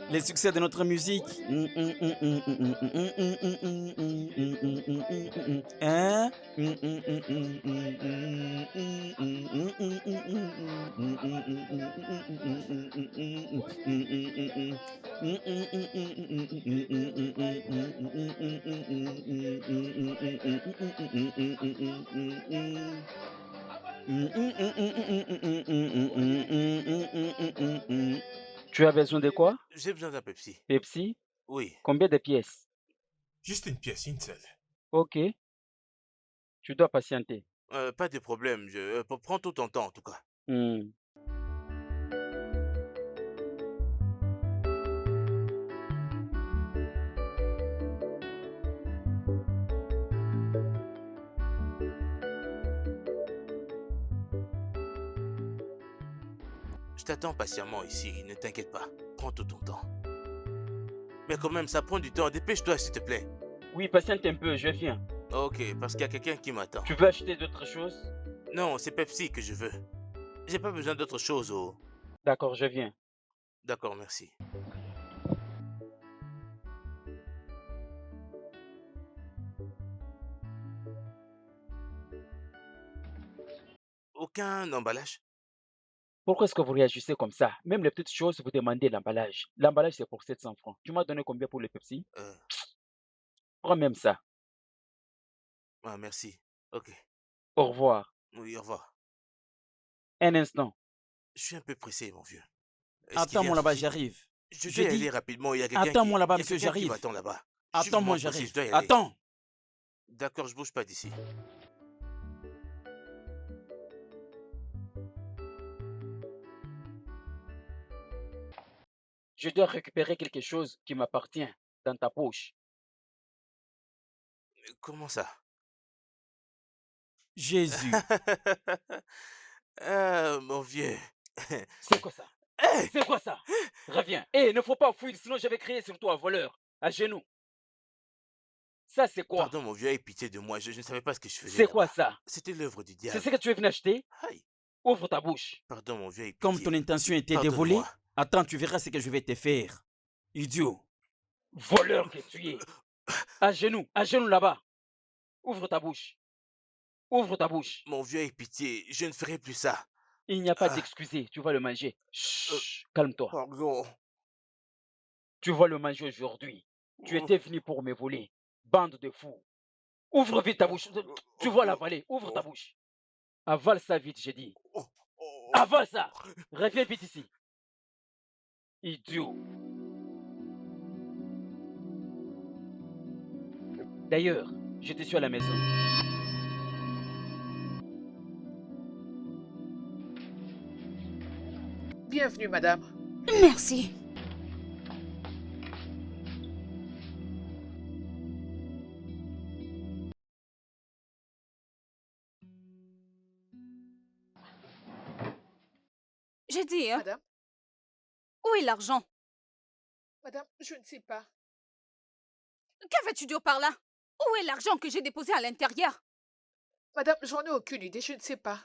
Les succès de notre musique. Hein? Tu as besoin de quoi? J'ai besoin d'un Pepsi. Pepsi? Oui. Combien de pièces? Juste une pièce, une seule. Ok, tu dois patienter. Pas de problème. Prends tout ton temps, en tout cas. Hmm. Je t'attends patiemment ici. Ne t'inquiète pas. Prends tout ton temps. Mais quand même, ça prend du temps. Dépêche-toi, s'il te plaît. Oui, patiente un peu, je viens. Ok, parce qu'il y a quelqu'un qui m'attend. Tu veux acheter d'autres choses? Non, c'est Pepsi que je veux. J'ai pas besoin d'autre chose, oh. D'accord, je viens. D'accord, merci. Aucun emballage? Pourquoi est-ce que vous réagissez comme ça? Même les petites choses, vous demandez l'emballage. L'emballage, c'est pour 700 francs. Tu m'as donné combien pour le Pepsi? Euh, Prends même ça. ah, merci. Ok. Au revoir. Oui, au revoir. Un instant. Je suis un peu pressé, mon vieux. Est-ce qu'il y a un Attends-moi là-bas, souci? j'arrive. Je Je dois y aller dis, rapidement. attends-moi là-bas, Il y a monsieur, quelqu'un qui j'arrive. m'attend là-bas. Je suis vraiment Attends-moi, pressé, je j'arrive. dois y aller. Attends. D'accord, je bouge pas d'ici. Je dois récupérer quelque chose qui m'appartient dans ta poche. Comment ça? Jésus. Ah, mon vieux. C'est quoi ça? Hey! C'est quoi ça? Reviens. Eh, ne faut pas fuir, sinon je vais crier sur toi, voleur. À genoux. Ça, c'est quoi? Pardon, mon vieux, aie pitié de moi. Je ne savais pas ce que je faisais C'est quoi là-bas. ça? C'était l'œuvre du C'est ce diable. que tu es venu acheter? Aïe! Ouvre ta bouche. Pardon, mon vieux, aie Comme ton pitié. intention était de voler, Pardonne-moi. attends, tu verras ce que je vais te faire. Idiot. Voleur que tu es. À genoux là-bas. Ouvre ta bouche. Ouvre ta bouche. Mon vieux, aie pitié. Je ne ferai plus ça. Il n'y a pas Ah, d'excuser, tu vas le manger. euh, Chut, calme-toi. pardon. Tu vas le manger aujourd'hui. Tu étais venu pour me voler. Bande de fous. Ouvre vite ta bouche. Tu vas l'avaler. Ouvre ta bouche. Avale ça vite, j'ai dit. Avale ça. Reviens vite ici. Idiot. D'ailleurs, je te suis à la maison. Bienvenue, madame. Merci. J'ai dit, hein, Madame, où est l'argent? madame, je ne sais pas. Qu'avais-tu dit par là? Où est l'argent que j'ai déposé à l'intérieur? Madame, j'en ai aucune idée, je ne sais pas.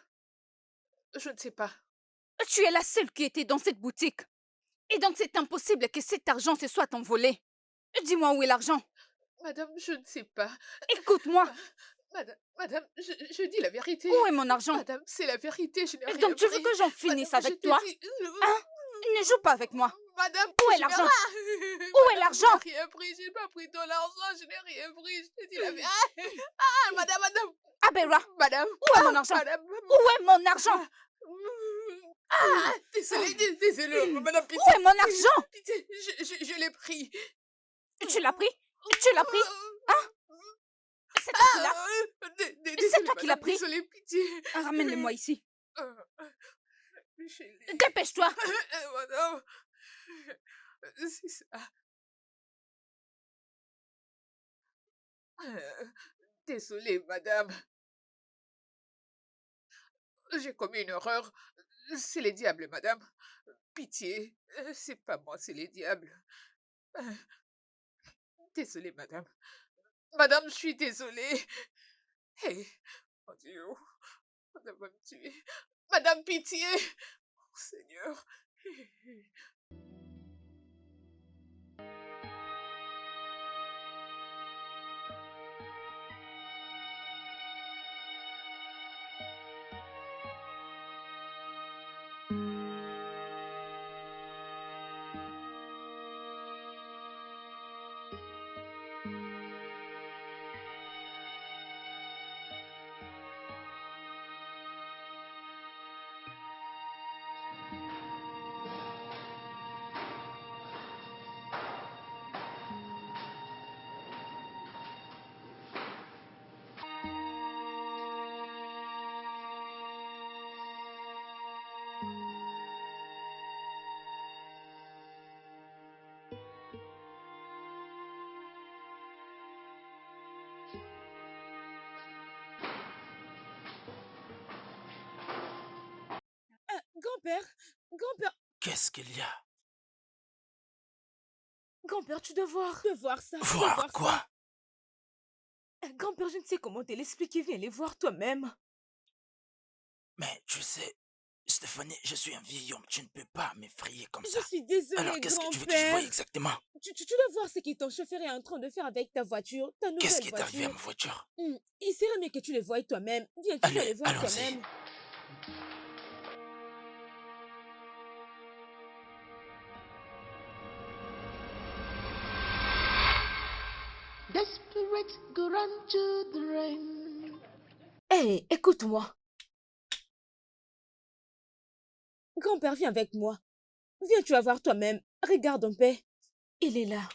Je ne sais pas. Tu es la seule qui était dans cette boutique. Et donc c'est impossible que cet argent se soit envolé. Dis-moi où est l'argent. Madame, je ne sais pas. Écoute-moi. Madame, je dis la vérité. Où est mon argent? Madame, c'est la vérité, je n'ai rien Donc tu veux pris. que j'en finisse Madame, je avec te toi? dis- Hein? Ne joue pas avec moi. Madame, Où est je l'argent? verrai. Où est Madame, l'argent? Je n'ai rien pris, je n'ai pas pris ton argent, je n'ai rien pris, je te dis la vérité. Ah, madame. Abera, Madame. où est mon argent? Madame. Où est mon argent? Ah, désolée, madame, Où est mon argent? pitié, je l'ai pris. Tu l'as pris? Tu l'as pris? Hein? C'est toi qui l'as? C'est toi qui l'as pris? Désolée, pitié. Ramène-le-moi ici. Euh, chérie. Dépêche-toi. Madame, c'est ça. Euh, Désolée, madame. J'ai commis une erreur. C'est les diables, madame. Pitié. C'est pas moi, c'est les diables. Euh, Désolée, madame. Madame, je suis désolée. Hé, mon Dieu, madame va me tuer. Madame, pitié. Oh, Seigneur. Grand-père, grand-père, Qu'est-ce qu'il y a? grand-père, tu dois voir. Tu dois voir ça. tu dois Voir voir quoi? ça. Grand-père, je ne sais comment te l'expliquer. Viens les voir toi-même. Mais tu sais, Stéphanie, je suis un vieil homme. Tu ne peux pas m'effrayer comme Je ça. suis désolée, Alors, qu'est-ce que tu veux que je voie grand-père. exactement? Tu dois voir ce que ton chauffeur est en train de faire avec ta voiture, ta Qu'est-ce nouvelle qui est arrivé à voiture. ma voiture? Il serait mieux que tu les voies toi-même. Viens, tu dois Allez, les voir allons-y. toi-même. Desperate, go run to the rain. Hé, écoute-moi. Grand-père, viens avec moi. Viens, tu vas voir toi-même. Regarde en paix. Il est là.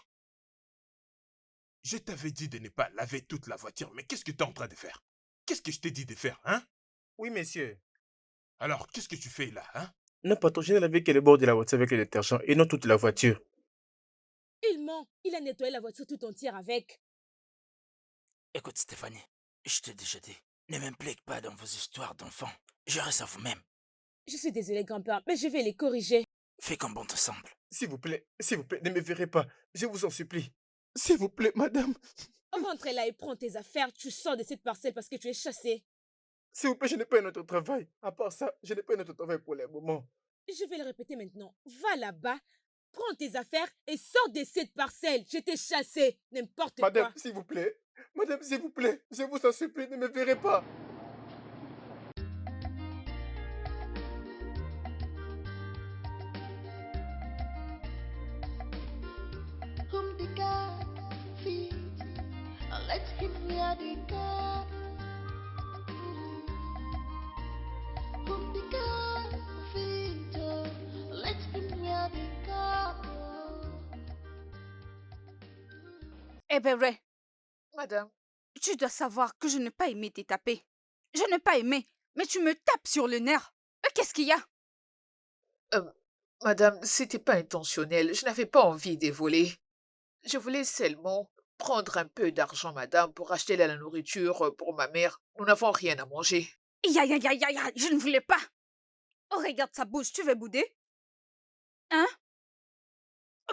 Je t'avais dit de ne pas laver toute la voiture, mais qu'est-ce que tu es en train de faire? Qu'est-ce que je t'ai dit de faire, hein? Oui, monsieur. Alors, qu'est-ce que tu fais là, hein? Non, patron, je n'ai lavé que le bord de la voiture avec le détergent et non toute la voiture. Il ment. Il a nettoyé la voiture tout entière avec. Écoute, Stéphanie, je t'ai déjà dit, ne m'implique pas dans vos histoires d'enfants. Je reste à vous-même. Je suis désolée, grand-père, mais je vais les corriger. Fais comme bon te semble. S'il vous plaît, ne me verrez pas. Je vous en supplie. S'il vous plaît, madame. Rentre là et prends tes affaires. Tu sors de cette parcelle parce que tu es chassé. S'il vous plaît, je n'ai pas un autre travail. À part ça, je n'ai pas un autre travail pour le moment. Je vais le répéter maintenant. Va là-bas, prends tes affaires et sors de cette parcelle. Je t'ai chassé. N'importe Madame, quoi. s'il vous plaît. Madame, s'il vous plaît. Je vous en supplie, ne me verrez pas. Whom the God feeds, let him wear the God. Whom the God feeds, let him wear the God. Eh ben, Ray, Madame, tu dois savoir que je n'ai pas aimé te taper. Je n'ai pas aimé, mais tu me tapes sur le nerf. Qu'est-ce qu'il y a? madame, c'était pas intentionnel. Je n'avais pas envie de voler. Je voulais seulement prendre un peu d'argent, madame, pour acheter de la nourriture pour ma mère. Nous n'avons rien à manger. Ya, ya, ya, ya, ya, je ne voulais pas. Oh, regarde sa bouche, tu veux bouder? Hein?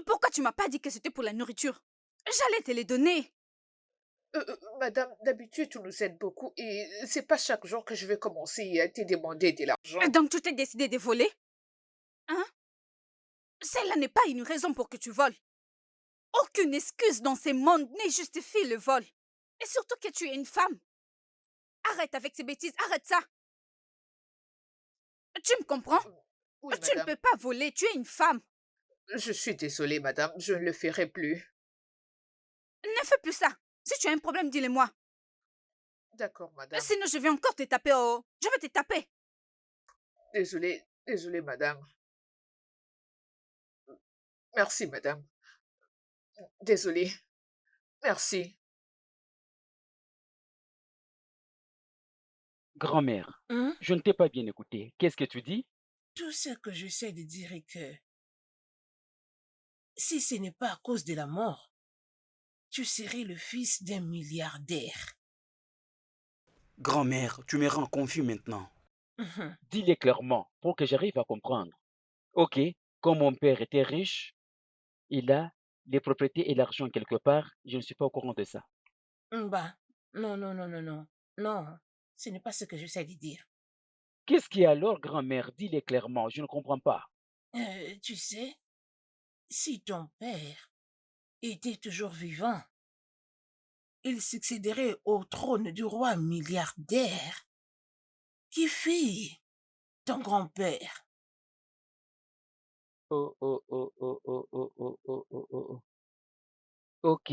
Pourquoi tu m'as pas dit que c'était pour la nourriture? J'allais te les donner. Madame, d'habitude, tu nous aides beaucoup et c'est pas chaque jour que je vais commencer à te demander de l'argent. Donc tu t'es décidé de voler? Hein? Celle-là n'est pas une raison pour que tu voles. Aucune excuse dans ce monde ne justifie le vol. Et surtout que tu es une femme. Arrête avec ces bêtises, arrête ça. Tu me comprends? Oui, Tu ne madame. peux pas voler, tu es une femme. Je suis désolée, madame, je ne le ferai plus. Ne fais plus ça. Si tu as un problème, dis-le-moi. D'accord, madame. Sinon, je vais encore te taper. Oh. Je vais te taper. Désolée, madame. Merci, madame. Désolée. Merci. Grand-mère, Hein? je ne t'ai pas bien écouté. Qu'est-ce que tu dis? Tout ce que j'essaie de dire est que si ce n'est pas à cause de la mort, tu serais le fils d'un milliardaire. Grand-mère, tu me rends confus maintenant. Dis-le clairement pour que j'arrive à comprendre. Ok, comme mon père était riche, il a les propriétés et l'argent quelque part. Je ne suis pas au courant de ça. Bah, non, non, non, non, non. Non, ce n'est pas ce que j'essaie de dire. Qu'est-ce qui est alors, grand-mère? Dis-le clairement, je ne comprends pas. Tu sais, si ton père était toujours vivant, il succéderait au trône du roi milliardaire qui fit ton grand-père. Oh, oh, oh, oh, oh, oh, oh, oh, oh, oh, oh. Ok,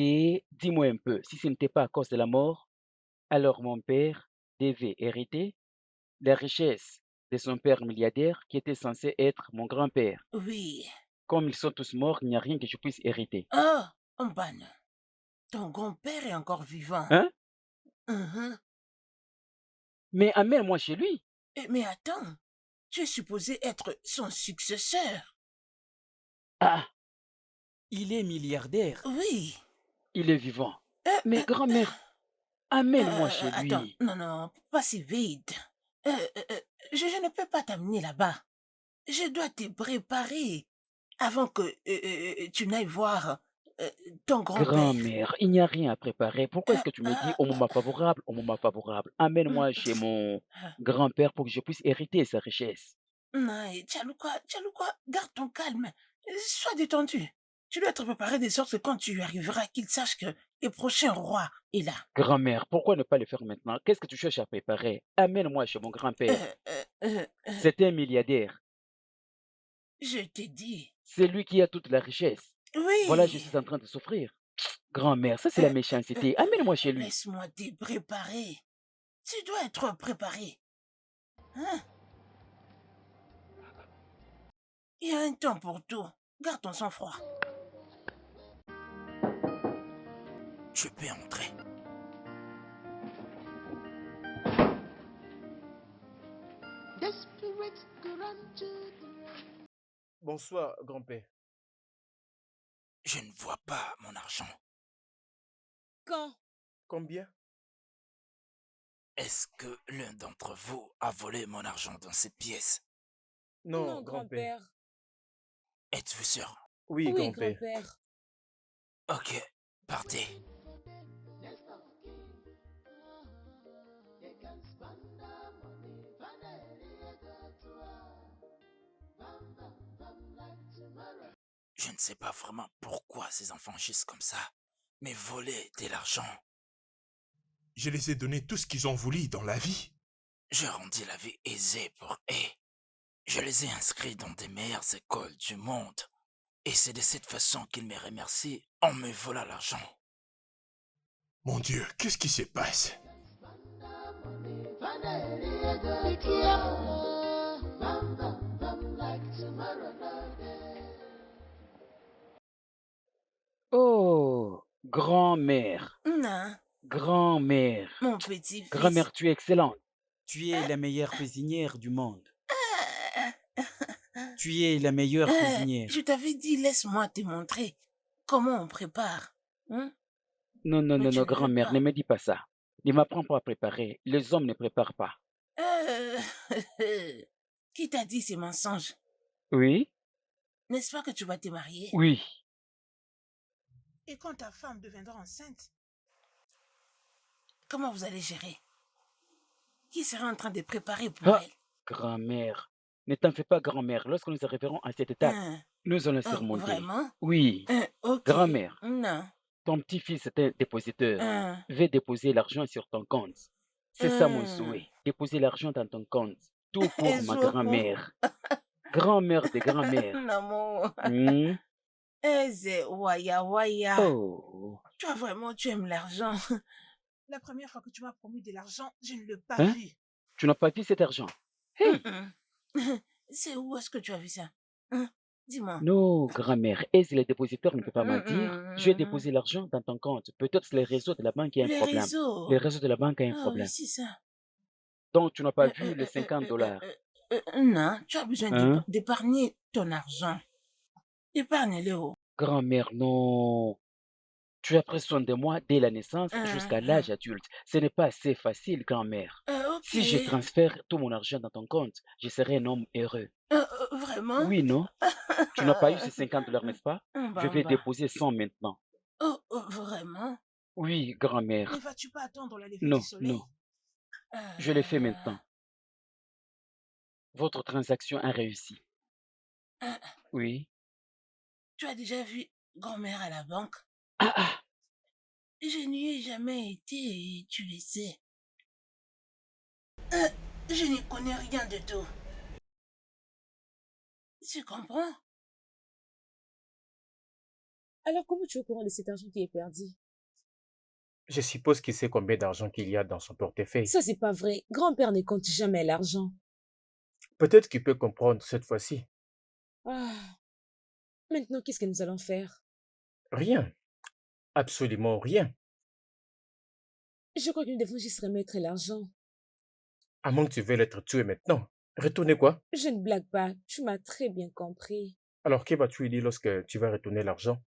dis-moi un peu, si ce n'était pas à cause de la mort, alors mon père devait hériter la richesse de son père milliardaire qui était censé être mon grand-père. Oui. Comme ils sont tous morts, il n'y a rien que je puisse hériter. Oh, ben non. Ton grand-père est encore vivant. Hein? Mhm. Mais amène-moi chez lui. Mais attends, tu es supposé être son successeur. Ah, il est milliardaire. Oui. Il est vivant. Euh, Mais euh, grand-mère, amène-moi chez attends, lui. non, pas si vite. Je ne peux pas t'amener là-bas. Je dois te préparer avant que tu n'ailles voir euh, ton grand-père. Grand-mère, il n'y a rien à préparer. Pourquoi est-ce que tu me dis au Euh, moment favorable, au moment favorable? Amène-moi chez mon grand-père pour que je puisse hériter sa richesse. Non, Tchalouka, garde ton calme. Sois détendu. Tu dois être préparé de sorte que quand tu y arriveras, qu'il sache que le prochain roi est là. Grand-mère, pourquoi ne pas le faire maintenant? Qu'est-ce que tu cherches à préparer? Amène-moi chez mon grand-père. C'est un milliardaire. Je t'ai dit. C'est lui qui a toute la richesse. Voilà, je Oui. suis en train de souffrir. Grand-mère, ça c'est la méchanceté. Amène-moi chez lui. Laisse-moi te préparer. Tu dois être préparé. Hein? Il y a un temps pour tout. Garde ton sang-froid. Je peux entrer. The spirits run to the Bonsoir, grand-père. Je ne vois pas mon argent. Quand? Combien? Est-ce que l'un d'entre vous a volé mon argent dans cette pièce? Non, grand-père. Êtes-vous sûr? Oui, Oui, grand-père. grand-père. Ok, partez. Je ne sais pas vraiment pourquoi ces enfants agissent comme ça, mais voler de l'argent, Je les ai donné tout ce qu'ils ont voulu dans la vie. je rendis la vie aisée pour eux. Je les ai inscrits dans des meilleures écoles du monde. Et c'est de cette façon qu'ils me remercient en me volant l'argent. Mon Dieu, qu'est-ce qui se passe? Oh, grand-mère, Non, grand-mère, mon petit-fils. grand-mère, tu es excellente. Tu es la meilleure cuisinière du monde. Tu es la meilleure cuisinière. Je t'avais dit, laisse-moi te montrer comment on prépare. Hein? Non, non, Mais non, tu non, ne veux grand-mère, pas. ne me dis pas ça. Ne m'apprends pas à préparer. Les hommes ne préparent pas. Euh, Qui t'a dit ces mensonges? Oui? N'est-ce pas que tu vas te marier? Oui. Et quand ta femme deviendra enceinte, comment vous allez gérer? Qui sera en train de préparer pour Ah, elle? grand-mère, ne t'en fais pas, grand-mère. Lorsque nous arriverons à cette étape, Hein? nous allons Oh, surmonter. vraiment? Oui. Ok. Grand-mère, Non. ton petit-fils est un dépositeur. Hein? Vais déposer l'argent sur ton compte. C'est ça mon Hein? souhait. Déposer l'argent dans ton compte. Tout pour ma Ezo. grand-mère. Grand-mère de grand-mère. Namo. Hmm? Eze, waya. Oh. Toi, vraiment, tu aimes l'argent. La première fois que tu m'as promis de l'argent, je ne l'ai pas Hein? vu. Tu n'as pas vu cet argent? Hey! C'est où est-ce que tu as vu ça? Hein? Dis-moi. Non, grand-mère. Et si le dépositeur ne peut pas mentir, je vais déposer l'argent dans ton compte. Peut-être c'est le réseau de la banque qui a un Le problème. réseau. Le réseau de la banque a un Ah oui, problème. c'est ça. Donc, tu n'as pas vu les $50. Non, tu as besoin Hein? d'épargner ton argent. Épargne-le. Grand-mère, non. Tu as pris soin de moi dès la naissance jusqu'à l'âge adulte. Ce n'est pas assez facile, grand-mère. Ok. Si je transfère tout mon argent dans ton compte, je serai un homme heureux. Vraiment? Oui, non? Tu n'as pas eu ces $50, n'est-ce pas? Je vais Bamba. déposer 100 maintenant. Oh, vraiment? Oui, grand-mère. Ne vas-tu pas attendre la levée Non, du soleil? non. Je le fais maintenant. Votre transaction a réussi. Oui. tu as déjà vu grand-mère à la banque? Ah ah, Je n'y ai jamais été et tu le sais. Euh, je n'y connais rien de tout. Tu comprends? Alors comment tu es au courant de cet argent qui est perdu? Je suppose qu'il sait combien d'argent qu'il y a dans son portefeuille. Ça, c'est pas vrai. Grand-père ne compte jamais l'argent. Peut-être qu'il peut comprendre cette fois-ci. Ah, maintenant, qu'est-ce que nous allons faire? Rien. Absolument rien. Je crois que nous devons juste remettre l'argent. À moins que tu veuilles être tué maintenant. Retourner quoi? Je ne blague pas. Tu m'as très bien compris. Alors, que vas-tu dire lorsque tu vas retourner l'argent?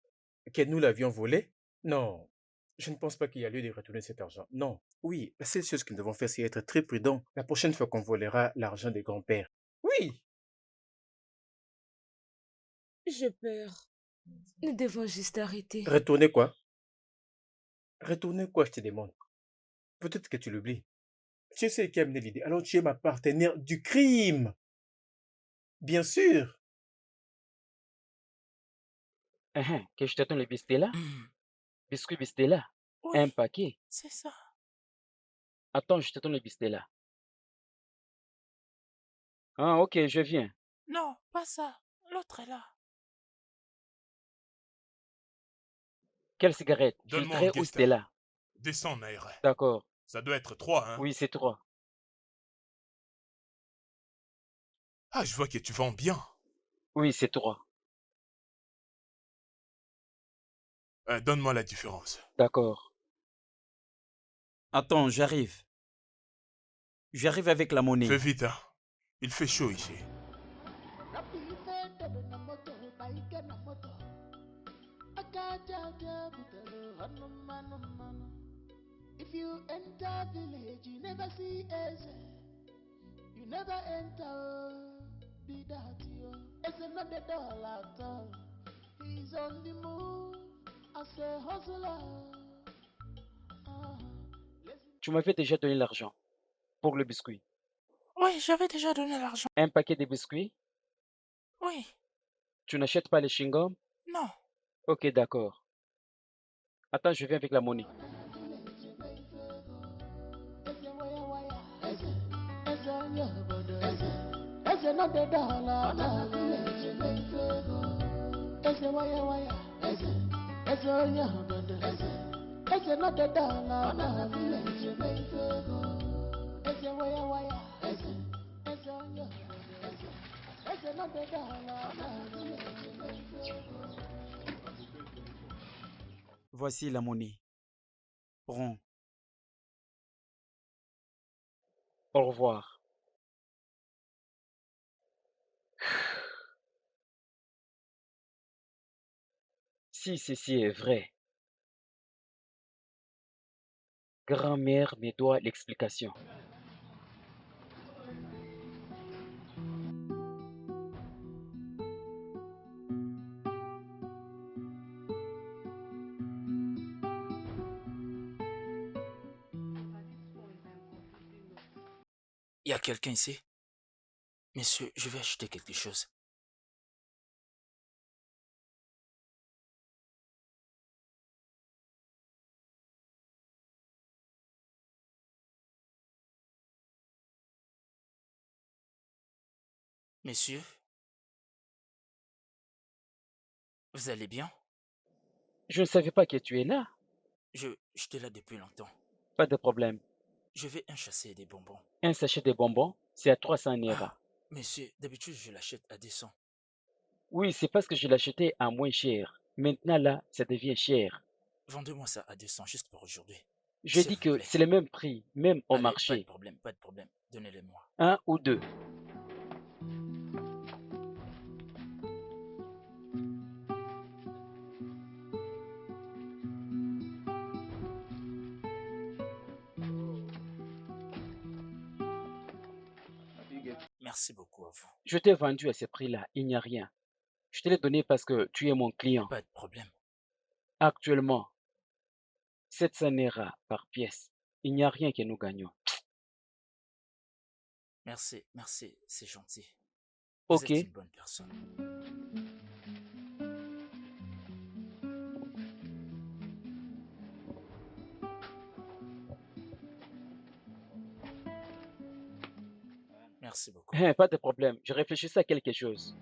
Que nous l'avions volé? Non. Je ne pense pas qu'il y a lieu de retourner cet argent. Non. Oui, la seule chose que nous devons faire, c'est être très prudents la prochaine fois qu'on volera l'argent des grands-pères. Oui. J'ai peur. Nous devons juste arrêter. Retourner quoi? Retourner quoi, je te demande? Peut-être que tu l'oublies. Tu sais qui a amené l'idée. Alors tu es ma partenaire du crime. Bien sûr. que je te donne le Bistella? Hmm, Biscuit Bistella? Oui, Un paquet? c'est ça. Attends, je te donne le Bistella. Ah, ok, je viens. Non, pas ça. L'autre est là. Quelle cigarette? Donne-moi Filtrée ou Orchestra. Stella? Descends, Naira. D'accord. Ça doit être 3, hein? Oui, c'est 3. Ah, je vois que tu vends bien. Oui, c'est 3. Donne-moi la différence. D'accord. Attends, j'arrive. J'arrive avec la Fais monnaie. vite, hein. Il fait chaud ici. If you enter village, you never see Eze. You never enter, be that you. Eze not the doll at all. He's on the move as a hustler. Ah. Tu m'avais déjà donné l'argent pour le biscuit. Oui, j'avais déjà donné l'argent. Un paquet de biscuits? Oui, Tu n'achètes pas les chewing-gums? non. Ok, d'accord. Attends, je viens avec la monnaie. Eze not the doll at all. Eze waya waya. Eze on your body. Eze not the doll at all. Eze waya waya. Eze on your body. Eze not the doll at all. Voici la monnaie. Prends. Au revoir. Si ceci est vrai, grand-mère me doit l'explication. Il y a quelqu'un ici? Monsieur, je vais acheter quelque chose. Monsieur, vous allez bien? Je ne savais pas que tu es là. J'étais là depuis longtemps. Pas de problème. Je vais en chasser des bonbons. Un sachet de bonbons, c'est à 300 Naira. Ah, monsieur, d'habitude, je l'achète à 200. Oui, c'est parce que je l'achetais à moins cher. Maintenant, là, ça devient cher. Vendez-moi ça à 200 juste pour aujourd'hui. Je S'il dis vous que plaît. c'est le même prix, même au Allez, pas de marché. problème, pas de problème. Donnez-les-moi. 1 ou 2. Merci beaucoup à vous. Je t'ai vendu à ce prix-là, il n'y a rien. Je te l'ai donné parce que tu es mon client. Pas de problème. Actuellement, 700 Naira par pièce. Il n'y a rien que nous gagnons. Merci, c'est gentil. Vous Ok, êtes une bonne personne. Merci beaucoup. Pas de problème, je réfléchissais à quelque chose.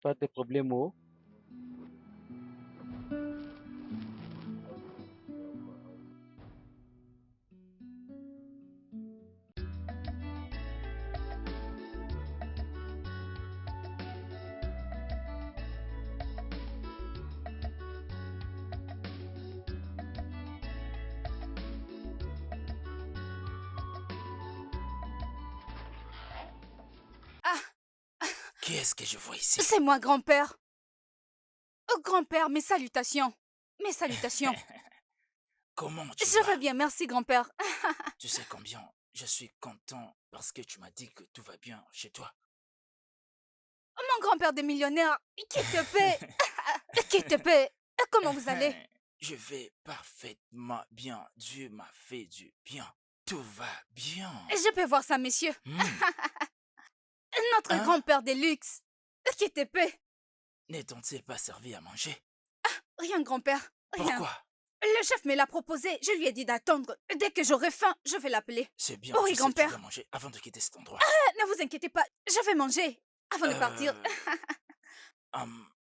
Pas de problème, oh. Ah, Qui est-ce que je vois ici? c'est moi, grand-père. Oh, grand-père, mes salutations. Mes salutations. Comment tu Je vais vas? bien, merci, grand-père. Tu sais combien je suis content parce que tu m'as dit que tout va bien chez toi. Mon grand-père des millionnaires, qui te paie. Qui te paie. Comment vous allez? Je vais parfaitement bien. Dieu m'a fait du bien. Tout va bien. Je peux voir ça, messieurs. Hmm. Notre Hein? grand-père des luxe. Qui te paie. N'est-on-il pas servi à manger? Rien, grand-père. Rien. Pourquoi? Le chef me l'a proposé. Je lui ai dit d'attendre. Dès que j'aurai faim, je vais l'appeler. C'est bien, Oui, tu sais que tu grand-père. dois manger avant de quitter cet endroit. Ne vous inquiétez pas. Je vais manger avant de partir.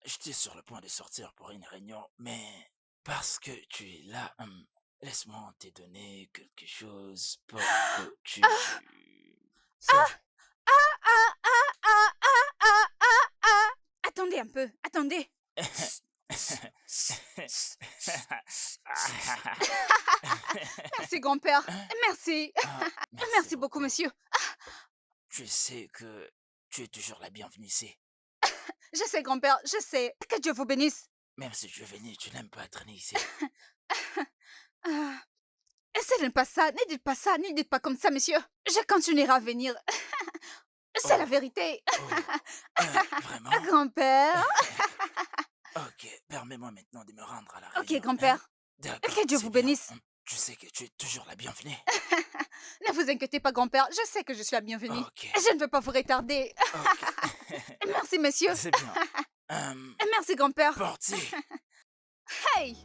J'étais sur le point de sortir pour une réunion, mais parce que tu es là, laisse-moi te donner quelque chose pour que tu... Ah, ah, ah, ah, ah, ah, ah, ah. Attendez un peu. Attendez. Merci, grand-père. Merci. Merci beaucoup, monsieur. Tu sais que tu es toujours la bienvenue ici. Je sais, grand-père. Je sais. Que Dieu vous bénisse. Même si tu es venu, tu n'aimes pas traîner ici. Ah. Ce n'est pas ça. Ne dites pas ça. Ne dites pas comme ça, monsieur. Je continuerai à venir. C'est la vérité. Vraiment? Grand-père. Ok, permets-moi maintenant de me rendre à la réunion. Ok, grand-père. D'accord, Que Dieu c'est vous bien. bénisse. Tu sais que tu es toujours la bienvenue. Ne vous inquiétez pas, grand-père. Je sais que je suis la bienvenue. Ok. Je ne veux pas vous retarder. Merci, monsieur. C'est bien. Merci, grand-père. Portier. Hey!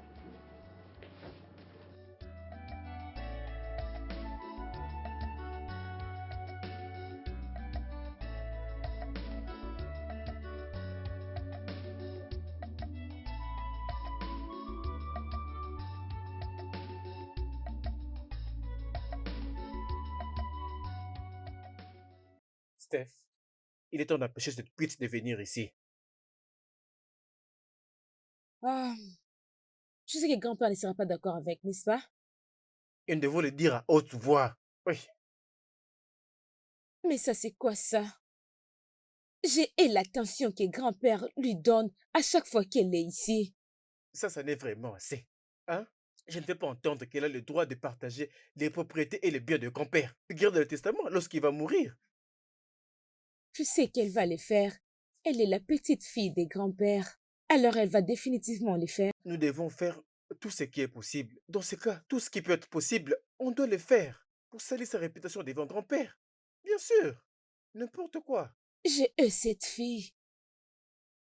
Steph, il est temps d'empêcher cette pute de venir ici. Ah, je sais que grand-père ne sera pas d'accord avec, n'est-ce pas? Et nous devons le dire à haute voix. Oui. Mais ça, c'est quoi ça? J'ai l'attention que grand-père lui donne à chaque fois qu'elle est ici. Ça n'est vraiment assez. Hein? Je ne vais pas entendre qu'elle a le droit de partager les propriétés et les biens de grand-père. Regarde le testament lorsqu'il va mourir. Je sais qu'elle va les faire. Elle est la petite fille des grands-pères. Alors elle va définitivement les faire. Nous devons faire tout ce qui est possible. Dans ce cas, tout ce qui peut être possible, on doit le faire pour salir sa réputation devant grand-père. Bien sûr. N'importe quoi. J'ai cette fille.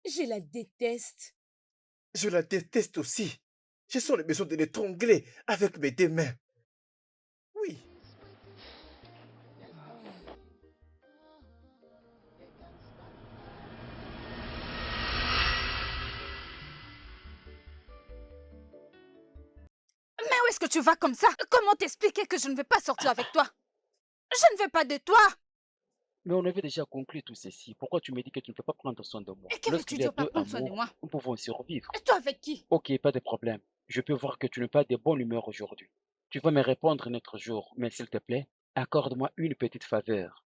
Je la déteste. Je la déteste aussi. Je sens le besoin de l'étrangler avec mes deux mains. Oui. Mais où est-ce que tu vas comme ça? Comment t'expliquer que je ne vais pas sortir avec toi? Je ne veux pas de toi. Mais on avait déjà conclu tout ceci. Pourquoi tu me dis que tu ne peux pas prendre soin de moi? Et que veux-tu Lorsqu'il y a dire par deux prendre soin de amours, moi? nous pouvons survivre. Et toi avec qui? Ok, pas de problème. Je peux voir que tu n'es pas de bonne humeur aujourd'hui. Tu vas me répondre un autre jour, mais s'il te plaît, accorde-moi une petite faveur.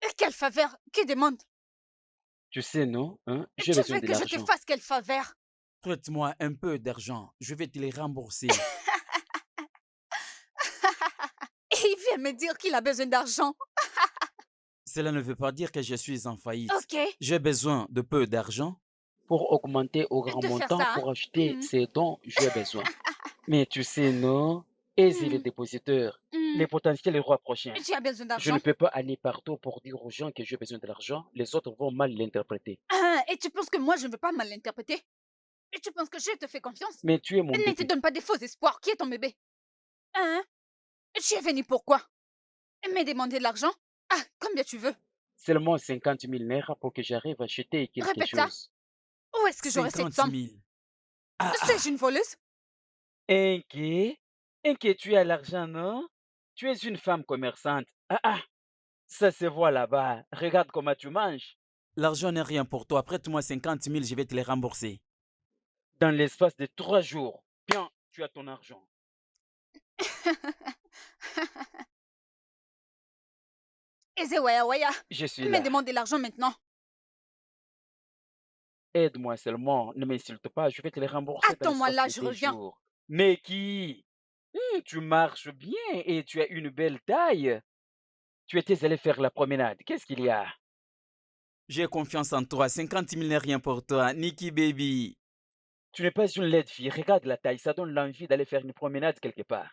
Et quelle faveur? Qui demande? Tu sais, non? Hein? J'ai Tu besoin veux de que je te l'argent. fasse quelle faveur? Prête-moi un peu d'argent. Je vais te les rembourser. Il vient me dire qu'il a besoin d'argent. Cela ne veut pas dire que je suis en faillite. Ok. J'ai besoin de peu d'argent. Pour augmenter au grand De faire montant, ça. pour acheter Mhm. ces dons, j'ai besoin. Mais tu sais, non? Aise les Mhm. dépositeurs, Mhm. les potentiels rois prochains. Tu as besoin Je ne d'argent. peux pas aller partout pour dire aux gens que j'ai besoin de l'argent. Les autres vont mal l'interpréter. Ah, et tu penses que moi, je ne veux pas mal l'interpréter? Et tu penses que je te fais confiance? Mais tu es mon Ne te bébé. donne pas des faux espoirs. Qui est ton bébé? Hein? Tu es venu pourquoi? Me demander de l'argent? Ah, combien tu veux? Seulement 50 000 naira pour que j'arrive à acheter quelque Répète ça. chose. Où est-ce que j'aurai cette 50 somme? 000. Ah, Suis-je une voleuse? Inquiet? Inquiet, tu as l'argent, non? Tu es une femme commerçante. Ah ah, ça se voit là-bas. Regarde comment tu manges. l'argent n'est rien pour toi. Prête-moi 50 000, je vais te les rembourser. Dans l'espace de 3 jours. Bien, tu as ton argent. Eze Waya Waya, Je suis me là. demande de l'argent maintenant. Aide-moi seulement. Ne m'insulte pas. Je vais te les rembourser dans Attends-moi l'espace là, de je 2 reviens. jours. Mais qui? Tu marches bien et tu as une belle taille. Tu étais allé faire la promenade. Qu'est-ce qu'il y a? J'ai confiance en toi. 50 000 n'est rien pour toi. Nikki baby. Tu n'es pas une laide fille. Regarde la taille. Ça donne l'envie d'aller faire une promenade quelque part.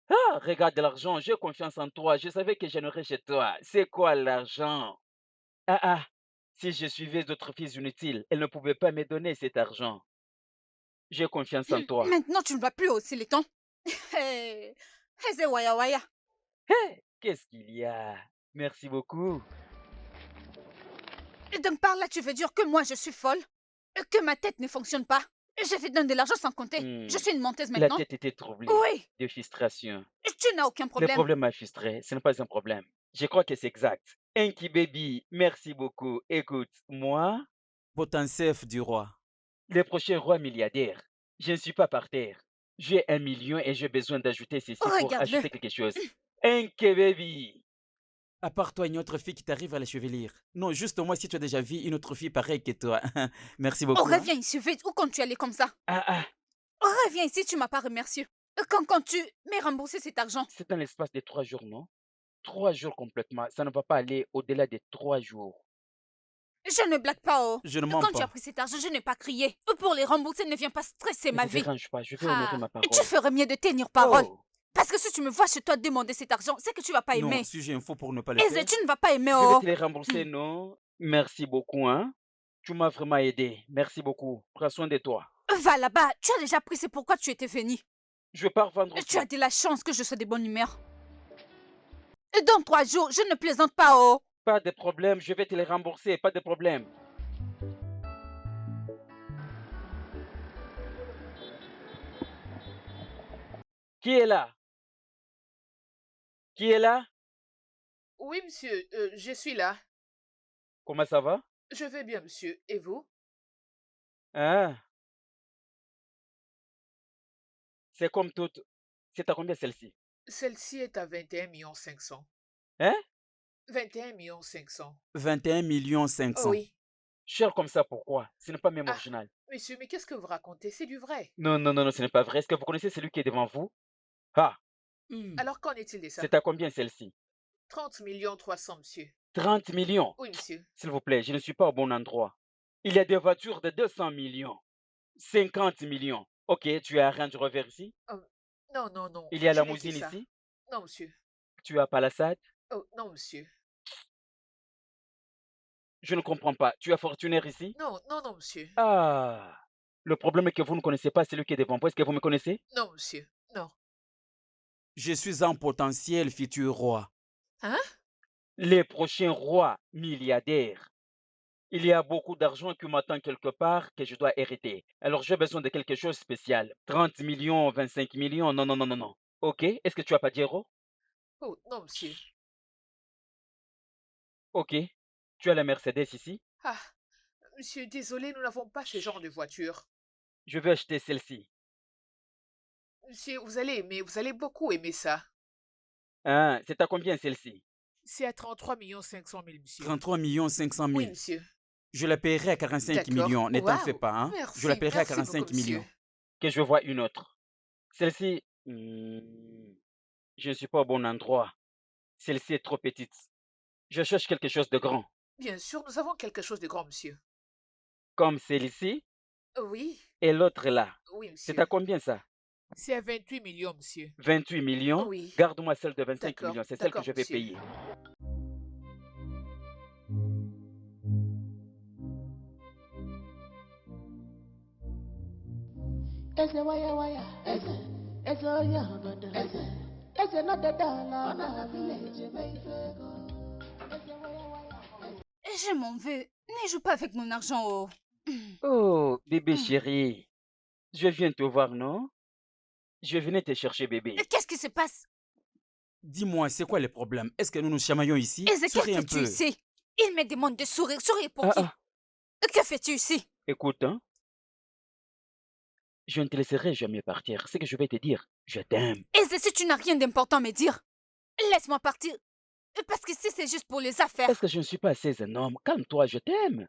Ah, regarde l'argent. J'ai confiance en toi. Je savais que j'aimerais chez toi. C'est quoi l'argent? Ah ah. Si je suivais d'autres filles inutiles, elles ne pouvaient pas me donner cet argent. J'ai confiance en toi. Maintenant, tu ne vas plus hausser les tons. Hey, Eze Waya Waya. Hé, qu'est-ce qu'il y a? Merci beaucoup. Et donc par là, tu veux dire que moi, je suis folle? Que ma tête ne fonctionne pas? Je te donne de l'argent sans compter. Je suis une menteuse La maintenant? tête était troublée. Oui. De frustration. Tu n'as aucun Le problème. problème m'a frustré. Ce n'est pas un problème. Je crois que c'est exact. Inky Baby, merci beaucoup. Écoute, moi, Potentiel du roi. le prochain roi milliardaire, je ne suis pas par terre. J'ai 1 million et j'ai besoin d'ajouter ceci pour Regarde-le. acheter quelque chose. Inky Baby. À part toi, une autre fille qui t'arrive à la chevelure. Non, juste moi, si tu as déjà vu une autre fille pareille que toi. Merci Oh, beaucoup. hein. reviens ici vite. Où quand tu allais comme ça? Ah ah, Oh, reviens ici, tu m'as pas remercié. Quand tu m'as remboursé cet argent? c'est dans l'espace de 3 jours, non? 3 jours complètement. Ça ne va pas aller au-delà de 3 jours. Je ne blague pas, oh. Je ne mens Quand tu as pas. pris cet argent, je n'ai pas crié. Pour les rembourser, ne viens pas stresser Ne ma te vie. dérange pas, je vais honorer Ah, ma et parole. tu ferais mieux de tenir parole. Oh, Parce que si tu me vois chez toi demander cet argent, c'est que tu vas pas aimer. Non, si j'ai un faux pour ne pas le Eze, faire. tu ne vas pas aimer, je vais oh. te les rembourser, non? Merci beaucoup, hein? Tu m'as vraiment aidé. Merci beaucoup. Prends soin de toi. Va là-bas, tu as déjà pris, c'est pourquoi tu étais venu. Je vais pas revendre Tu tout. as de la chance que je sois de bonne humeur. Et dans 3 jours, je ne plaisante pas, oh. Pas de problème, je vais te les rembourser, pas de problème. Qui est là? Qui est là? Oui, monsieur, je suis là. Comment ça va? Je vais bien, monsieur. Et vous? Ah, c'est comme toute. C'est à combien celle-ci? Celle-ci est à 21 500 Hein? 21 500 21 000. 500 000. Oui. Cher comme ça, pourquoi? Ce n'est pas même Ah, original. monsieur, mais qu'est-ce que vous racontez? C'est du vrai. Non, non, non, non, ce n'est pas vrai. Est-ce que vous connaissez celui qui est devant vous? Ah, Alors, qu'en est-il de ça? c'est à combien celle-ci? 30 300 000, monsieur. 30 millions. Oui, monsieur. S'il vous plaît, je ne suis pas au bon endroit. Il y a des voitures de 200 millions. 50 millions. Ok, tu as un Range Rover ici? Oh, non, non, non. Il y a Je la n'ai que limousine ça. ici? Non, monsieur. Tu as Palisade? Oh, non, monsieur. Je ne comprends pas. Tu as Fortuner ici? Non, non, non, monsieur. Ah, le problème est que vous ne connaissez pas celui qui est devant vous. Est-ce que vous me connaissez? Non, monsieur. Non. Je suis un potentiel futur roi. Hein? Les prochains rois milliardaires. Il y a beaucoup d'argent qui m'attend quelque part que je dois hériter. Alors j'ai besoin de quelque chose de spécial. 30 millions, 25 millions. Non, non, non, non, non. Ok, est-ce que tu as pas d'euros? Oh, non, monsieur. Ok. Tu as la Mercedes ici? Ah, monsieur, désolé, nous n'avons pas ce genre de voiture. Je vais acheter celle-ci. Monsieur, vous allez aimer, vous allez beaucoup aimer ça. Ah, c'est à combien celle-ci? C'est à 33 500 000, monsieur. 33 500 000. Oui, monsieur. Je la paierai à 45 D'accord. millions. Ne t'en fais Waouh. pas. Hein? Merci, Je la paierai à merci 45 beaucoup, millions. monsieur. Que je vois une autre. Celle-ci, je ne suis pas au bon endroit. Celle-ci est trop petite. Je cherche quelque chose de grand. Bien sûr, nous avons quelque chose de grand, monsieur. Comme celle-ci Oui, et l'autre là. oui, C'est monsieur. à combien ça? C'est à 28 millions, monsieur. 28 millions? Oui. Garde-moi celle de 25 D'accord, millions. C'est celle que d'accord, je vais monsieur. payer. Eze waya waya, eze onye obodo, eze no the dollar, na village meifego. Eze waya waya. Je m'en veux. Ne joue pas avec mon argent, oh. Oh, bébé chéri. Je viens te voir, non? Je venais te chercher, bébé. Qu'est-ce qui se passe? Dis-moi, c'est quoi le problème? Est-ce que nous nous chamaillons ici? Eze, que Souris un fais-tu peu. ici? Il me demande de sourire. Sourire pour Ah, qui? ah, Que fais-tu ici? écoute, hein, je ne te laisserai jamais partir. Ce que je vais te dire, je t'aime. Eze, si tu n'as rien d'important à me dire, laisse-moi partir. Parce que si c'est juste pour les affaires. Est-ce que je ne suis pas assez un homme? Calme-toi, je t'aime.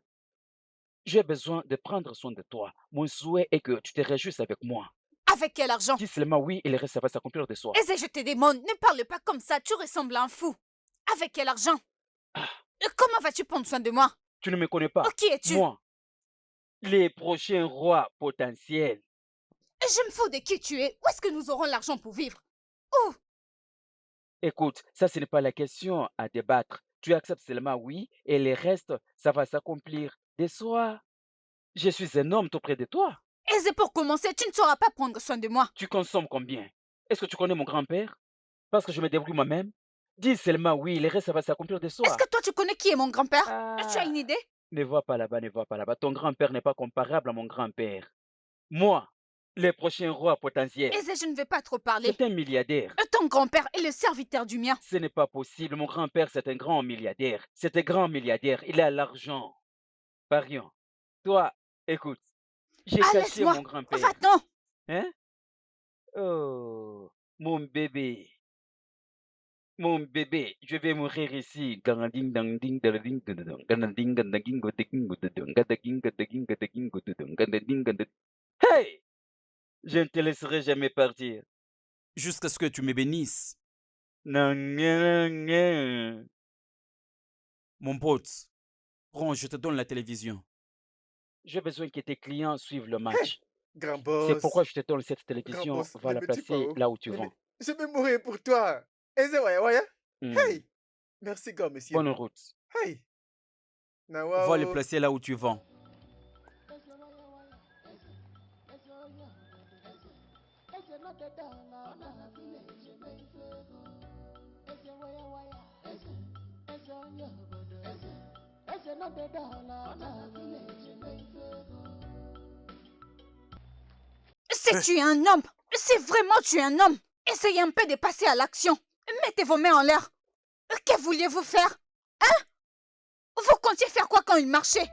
J'ai besoin de prendre soin de toi. Mon souhait est que tu te réjouisses avec moi. Avec quel argent? Dis seulement oui et le reste, ça va s'accomplir de soi. Eze, je te demande, ne parle pas comme ça, tu ressembles à un fou. Avec quel argent? Ah, Comment vas-tu prendre soin de moi? tu ne me connais pas. Qui es-tu? Moi, les prochains rois potentiels. Je me fous de qui tu es. Où est-ce que nous aurons l'argent pour vivre? Où? Écoute, ça, ce n'est pas la question à débattre. Tu acceptes seulement oui et le reste, ça va s'accomplir de soi. Je suis un homme tout près de toi. Eze, pour commencer, tu ne sauras pas prendre soin de moi. Tu consommes combien? Est-ce que tu connais mon grand-père? Parce que je me débrouille moi-même. Dis seulement oui, le reste, ça va s'accomplir de Est-ce soi. que toi, tu connais qui est mon grand-père? Tu as Ah, une idée? ne va pas là-bas, ne va pas là-bas. Ton grand-père n'est pas comparable à mon grand-père. Moi, le prochain roi potentiel, Eze, je ne vais pas trop parler. c'est un milliardaire. Ton grand-père est le serviteur du mien. Ce n'est pas possible. Mon grand-père, c'est un grand milliardaire. C'est un grand milliardaire. Il a l'argent. Parions. Toi, écoute, j'ai Ah, caché laisse-moi. mon grand-père. Va-t'en. Hein? Oh, mon bébé. Mon bébé, je vais mourir ici. Ganading, dangding, dalading, dadadong, ganading, gandaging, godaging, godadong, gadaging, gadaging, gadaging, godadong, gadading, gadad- Hey! Je ne te laisserai jamais partir. Jusqu'à ce que tu me bénisses. Non, non, non. Mon pote, prends, je te donne la télévision. J'ai besoin que tes clients suivent le match. Grand C'est boss, pourquoi je te donne cette grand télévision. boss, Va ne la me tue pas, placer oh. là où tu Ne me- vends. Je vais mourir pour toi. Eze waya waya. Hmm. Hey, merci grand monsieur. Bonne route. Hey, nawa Va le oh. placer là où tu vends. Eze waya waya, eze onye obodo, eze no the dollar, na village meifego. Eze waya waya, eze onye obodo, eze no the dollar, na village meifego. Si tu es un homme, si vraiment tu es un homme, essayez un peu de passer à l'action. Mettez vos mains en l'air. Que vouliez-vous faire? Hein? Vous comptiez faire quoi quand il marchait?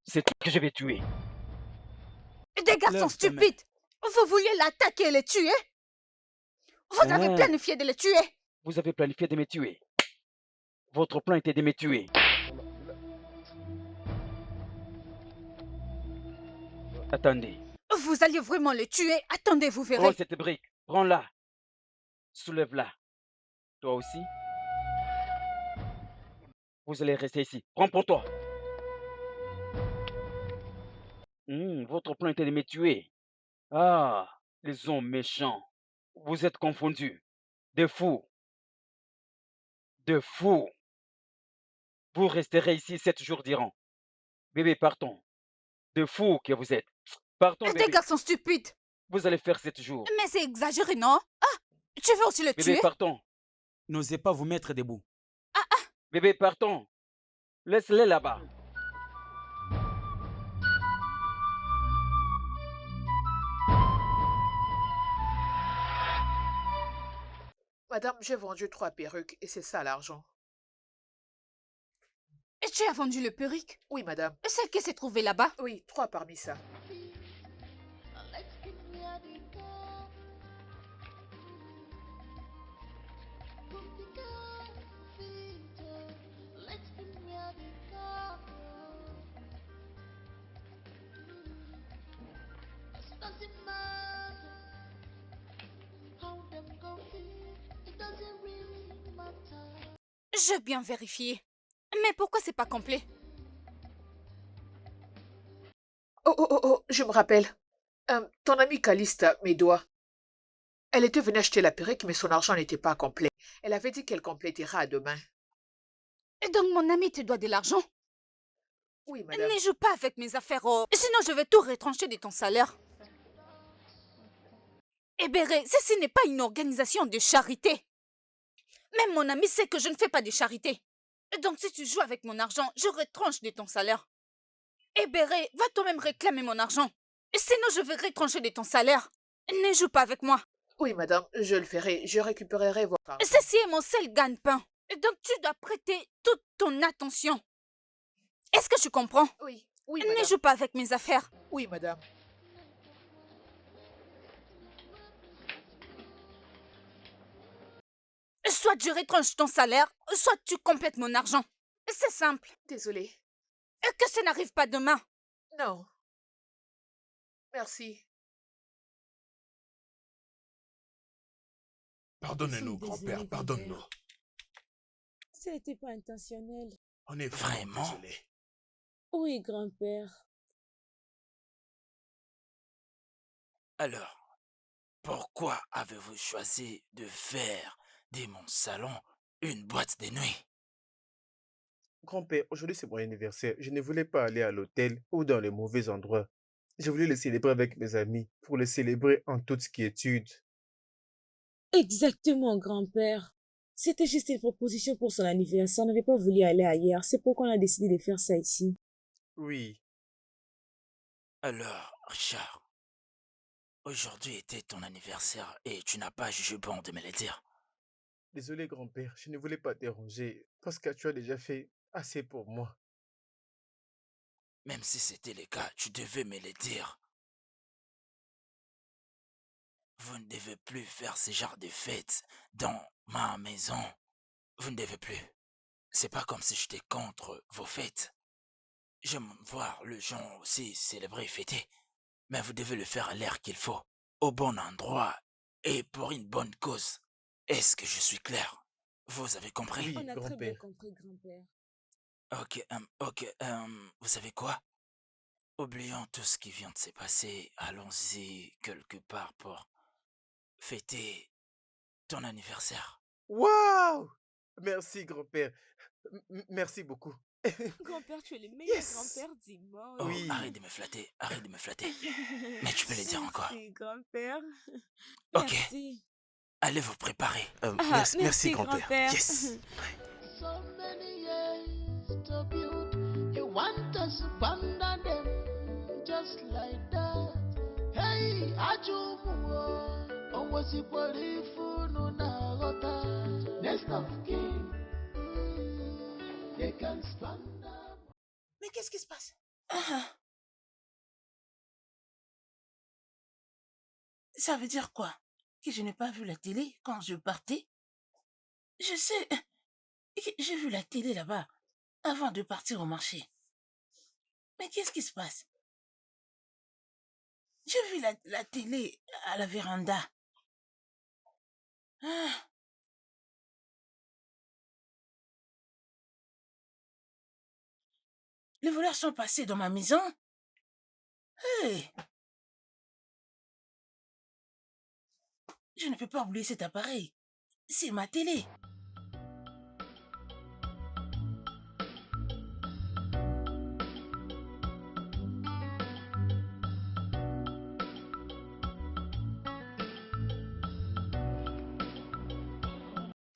C'est toi que je vais tuer. Des garçons Lève tes mains. stupides. Vous vouliez l'attaquer et le tuer? Vous avez Ah. planifié de le tuer. Vous avez planifié de me tuer. Votre plan était de me tuer. Attendez. Vous alliez vraiment le tuer? Attendez, vous verrez. Prends cette brique. Prends-la. Soulève-la. Toi aussi. Vous allez rester ici. Prends pour toi. Votre plan était de me tuer. Ah, les hommes méchants. Vous êtes confondus. Des fous. De fous. Vous resterez ici 7 jours diront. Bébé, partons. De fous que vous êtes. Partons, Des bébé. garçons stupides. Vous allez faire 7 jours. Mais c'est exagéré, non? Ah, tu veux aussi le Bébé, tuer? partons. N'osez pas vous mettre debout. Bébé, partons. Laisse-les là-bas. Madame, j'ai vendu 3 perruques et c'est ça l'argent. Et tu as vendu le perruque? Oui, madame. Celle qui s'est trouvée là-bas? Oui, 3 parmi ça. Let's give me a dica. Kumtika, feature. Let's give me a dica. It doesn't matter how them go feel. It doesn't really matter. J'ai bien vérifié. Mais pourquoi c'est pas complet? Oh, oh, oh, oh, je me rappelle. Ton amie Calista, mes doigts. Elle était venue acheter la perruque, mais son argent n'était pas complet. Elle avait dit qu'elle complétera à demain. Et donc mon ami te doit de l'argent? Oui, madame. Ne joue pas avec mes affaires, oh. Sinon je vais tout retrancher de ton salaire. Ebere, ceci n'est pas une organisation de charité. Même mon ami sait que je ne fais pas de charité. Donc si tu joues avec mon argent, je retranche de ton salaire. Ebere, va toi-même réclamer mon argent. Sinon je vais retrancher de ton salaire. Ne joue pas avec moi. Oui, madame, je le ferai. Je récupérerai votre argent. Ceci est mon seul gagne-pain. Donc tu dois prêter toute ton attention. Est-ce que tu comprends? Oui, oui, Ne madame. joue pas avec mes affaires. Oui, madame. Soit je retranche ton salaire, soit tu complètes mon argent. C'est simple. Désolée. Et que ça n'arrive pas demain. Non. Merci. Pardonne-nous, Désolée, grand-père, pardonne-nous. Ce n'était pas intentionnel. On est vraiment Vraiment? désolé. Oui, grand-père. Alors, pourquoi avez-vous choisi de faire de mon salon une boîte de nuit? Grand-père, aujourd'hui c'est mon anniversaire. Je ne voulais pas aller à l'hôtel ou dans les mauvais endroits. Je voulais le célébrer avec mes amis pour le célébrer en toute quiétude. Exactement, grand-père. C'était juste une proposition pour son anniversaire. On n'avait pas voulu aller ailleurs. C'est pourquoi on a décidé de faire ça ici. Oui, Alors, Richard, aujourd'hui était ton anniversaire et tu n'as pas jugé bon de me le dire. désolé grand-père, je ne voulais pas te déranger parce que tu as déjà fait assez pour moi. Même si c'était le cas, tu devais me le dire. Vous ne devez plus faire ce genre de fêtes dans ma maison. Vous ne devez plus. C'est pas comme si j'étais contre vos fêtes. J'aime voir les gens aussi célébrer et fêter. Mais vous devez le faire à l'air qu'il faut, au bon endroit et pour une bonne cause. Est-ce que je suis clair? Vous avez compris? Oui, On a très bien grand-père. compris, grand-père. Ok, vous savez quoi? Oublions tout ce qui vient de se passer. Allons-y quelque part pour fêter ton anniversaire. Waouh! Merci grand-père. Merci beaucoup. Grand-père, tu es le meilleur Yes! grand-père du monde. Oh, Oui. arrête de me flatter, arrête de me flatter. Mais tu peux le dire encore. Merci, grand-père. Ok, Merci. allez vous préparer. Ah, Merci, merci, grand-père. grand-père. Yes. So many years to build. You want us to abandon them just like that. Hey, Ajumu, always Ipolifu Nunagota. Next of king, they can stand up. Mais qu'est-ce qui se passe? Ah, ça veut dire quoi? Que je n'ai pas vu la télé quand je partais? Je sais que j'ai vu la télé là-bas avant de partir au marché. Mais qu'est-ce qui se passe? J'ai vu la télé à la véranda. Ah, les voleurs sont passés dans ma maison. Hey, je ne peux pas oublier cet appareil. C'est ma télé.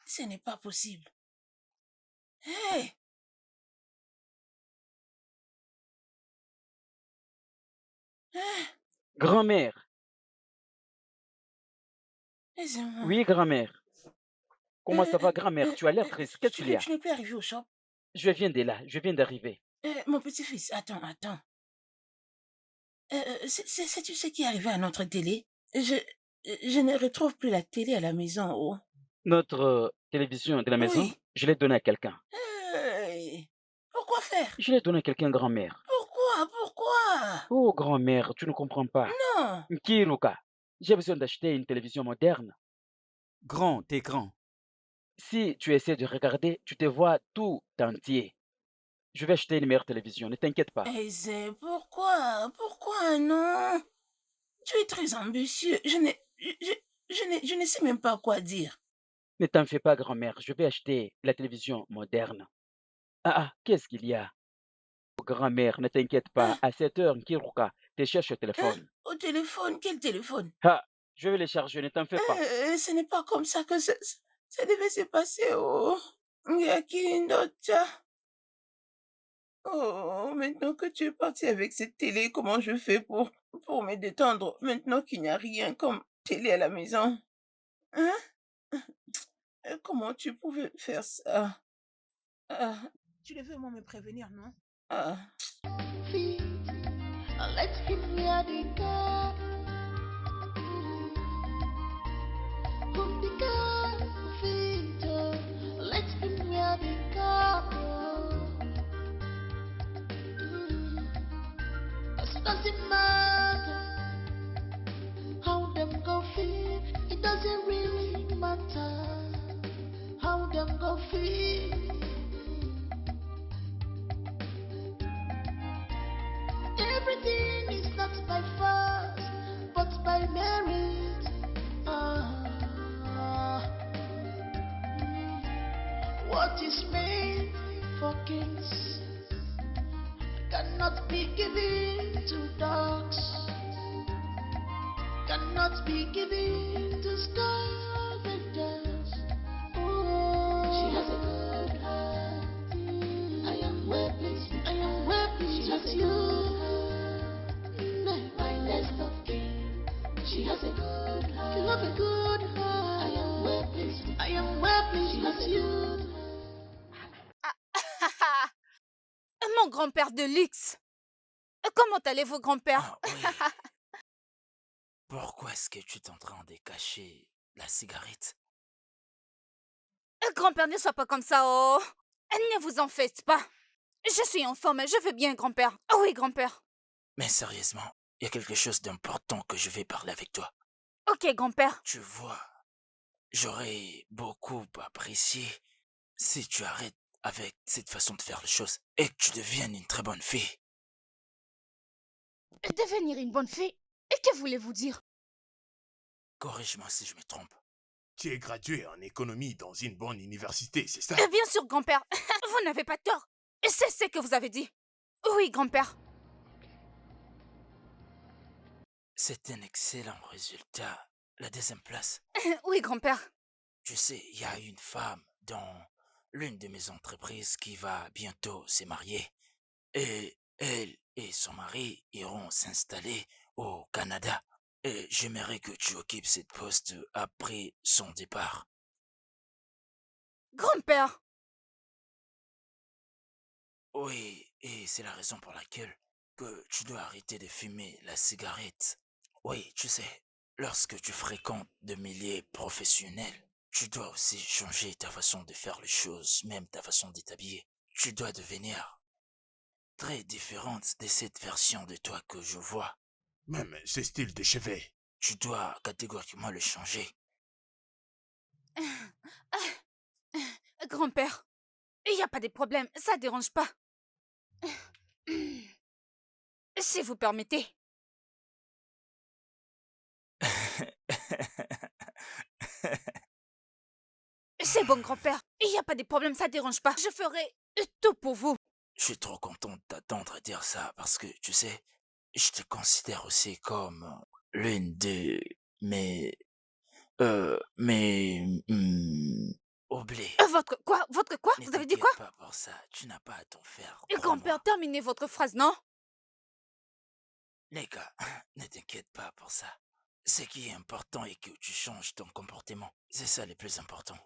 Ce n'est pas possible. Hey! Ah, Grand-mère. laissez-moi. Oui, grand-mère. Comment ça va, grand-mère? Tu as l'air triste. Qu'est-ce qu'il y a? Tu n'es plus arrivé au shop. Je viens de là. Je viens d'arriver. Mon petit-fils, attends. Sais-tu ce qui est arrivé à notre télé? Je ne retrouve plus la télé à la maison. Oh. Notre télévision de la maison, Oui. je l'ai donnée à quelqu'un. Hey, pourquoi faire? Je l'ai donnée à quelqu'un, grand-mère. Pourquoi? Oh, grand-mère, tu ne comprends pas. Non. Kiruka, j'ai besoin d'acheter une télévision moderne. Grand écran. Si tu essaies de regarder, tu te vois tout entier. Je vais acheter une meilleure télévision, ne t'inquiète pas. Aisé, pourquoi non? Tu es très ambitieux. Je ne sais même pas quoi dire. Ne t'en fais pas, grand-mère, je vais acheter la télévision moderne. Ah, qu'est-ce qu'il y a? Grand-mère, ne t'inquiète pas. À 7 heures, Nkiruka te cherche au Hein? téléphone. Au téléphone? Quel téléphone? Ah, je vais le charger, ne t'en fais pas. Ce n'est pas comme ça que ça devait se passer. Oh, Yakindocha. Oh, maintenant que tu es parti avec cette télé, comment je fais pour me détendre maintenant qu'il n'y a rien comme télé à la maison? Hein? Comment tu pouvais faire ça? Ah, tu devais au moins me prévenir, non? Ah. Feet, let him wear the car. From the car, feet, let him wear the car. It doesn't matter how them go feel. It doesn't really matter how them go feel. Everything is not by force, but by merit. What is made for kings cannot be given to dogs, cannot be given to scavengers. She has a good heart. I am well pleased. I am well pleased with you. My best of king. She has a good heart. You have a good heart. I am well pleased. I am well pleased with you. Mon grand-père de luxe. Comment allez-vous, grand-père? Ah oui. Pourquoi est-ce que tu es en train de cacher la cigarette? Grand-père, ne sois pas comme ça, oh. Ne vous en faites pas. Je suis en forme, je vais bien, grand-père. Ah oui, grand-père. Mais sérieusement, il y a quelque chose d'important que je vais parler avec toi. Ok, grand-père. Tu vois, j'aurais beaucoup apprécié si tu arrêtes avec cette façon de faire les choses et que tu deviennes une très bonne fille. Devenir une bonne fille? Et que voulez-vous dire? Corrige-moi si je me trompe. Tu es gradué en économie dans une bonne université, c'est ça? Bien sûr, grand-père. Vous n'avez pas tort. C'est ce que vous avez dit. Oui, grand-père. C'est un excellent résultat. La deuxième place. Oui, grand-père. Tu sais, il y a une femme dans l'une de mes entreprises qui va bientôt se marier. Et elle et son mari iront s'installer au Canada. Et j'aimerais que tu occupes cette poste après son départ. Grand-père. Oui, et c'est la raison pour laquelle que tu dois arrêter de fumer la cigarette. Oui, tu sais, lorsque tu fréquentes de milieux professionnels, tu dois aussi changer ta façon de faire les choses, même ta façon de t'habiller. Tu dois devenir très différente de cette version de toi que je vois. Même ce style de cheveux. Tu dois catégoriquement le changer. Grand-père, il n'y a pas de problème, ça dérange pas. Si vous permettez. C'est bon, grand-père, il n'y a pas de problème, ça dérange pas. Je ferai tout pour vous. Je suis trop content de t'attendre dire ça parce que, tu sais, je te considère aussi comme l'une de mes... oubliés. Votre quoi? Votre quoi? Ne Vous avez dit quoi? t'inquiète pas pour ça, tu n'as pas à t'en faire. Grand-père, terminez votre phrase, non? Neka, ne t'inquiète pas pour ça. Ce qui est important est que tu changes ton comportement. C'est ça le plus important.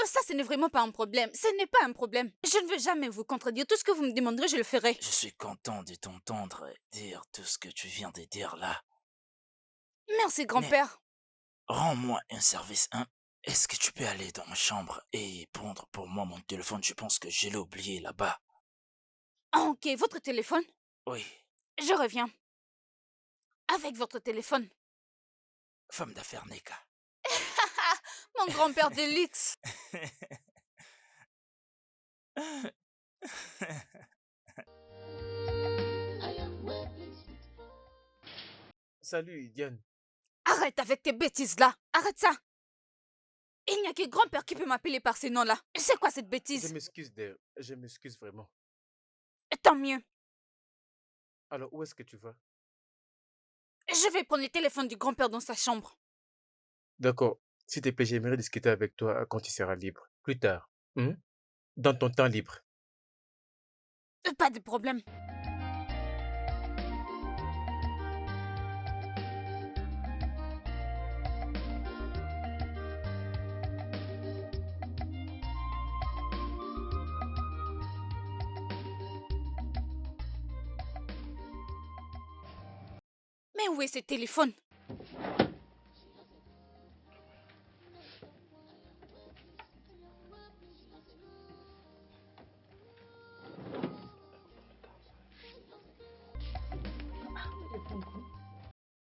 Ça, ce n'est vraiment pas un problème. Ce n'est pas un problème. Je ne veux jamais vous contredire. Tout ce que vous me demanderez, je le ferai. Je suis content de t'entendre dire tout ce que tu viens de dire là. Merci, grand-père. Rends-moi un service, hein. Est-ce que tu peux aller dans ma chambre et prendre pour moi mon téléphone? Je pense que je l'ai oublié là-bas. Ah, ok, votre téléphone? Oui. Je reviens. Avec votre téléphone. Femme d'affaires Neka. Mon grand-père de luxe. Salut, Diane. Arrête avec tes bêtises là. Arrête ça. Il n'y a que grand-père qui peut m'appeler par ce nom-là. C'est quoi cette Je bêtise? m'excuse, Dare. Je m'excuse vraiment. Tant mieux. Alors, où est-ce que tu vas? Je vais prendre le téléphone du grand-père dans sa chambre. D'accord. S'il te plaît, j'aimerais discuter avec toi quand tu seras libre. Plus tard. Dans ton temps libre. Pas de problème. Mais où est ce téléphone?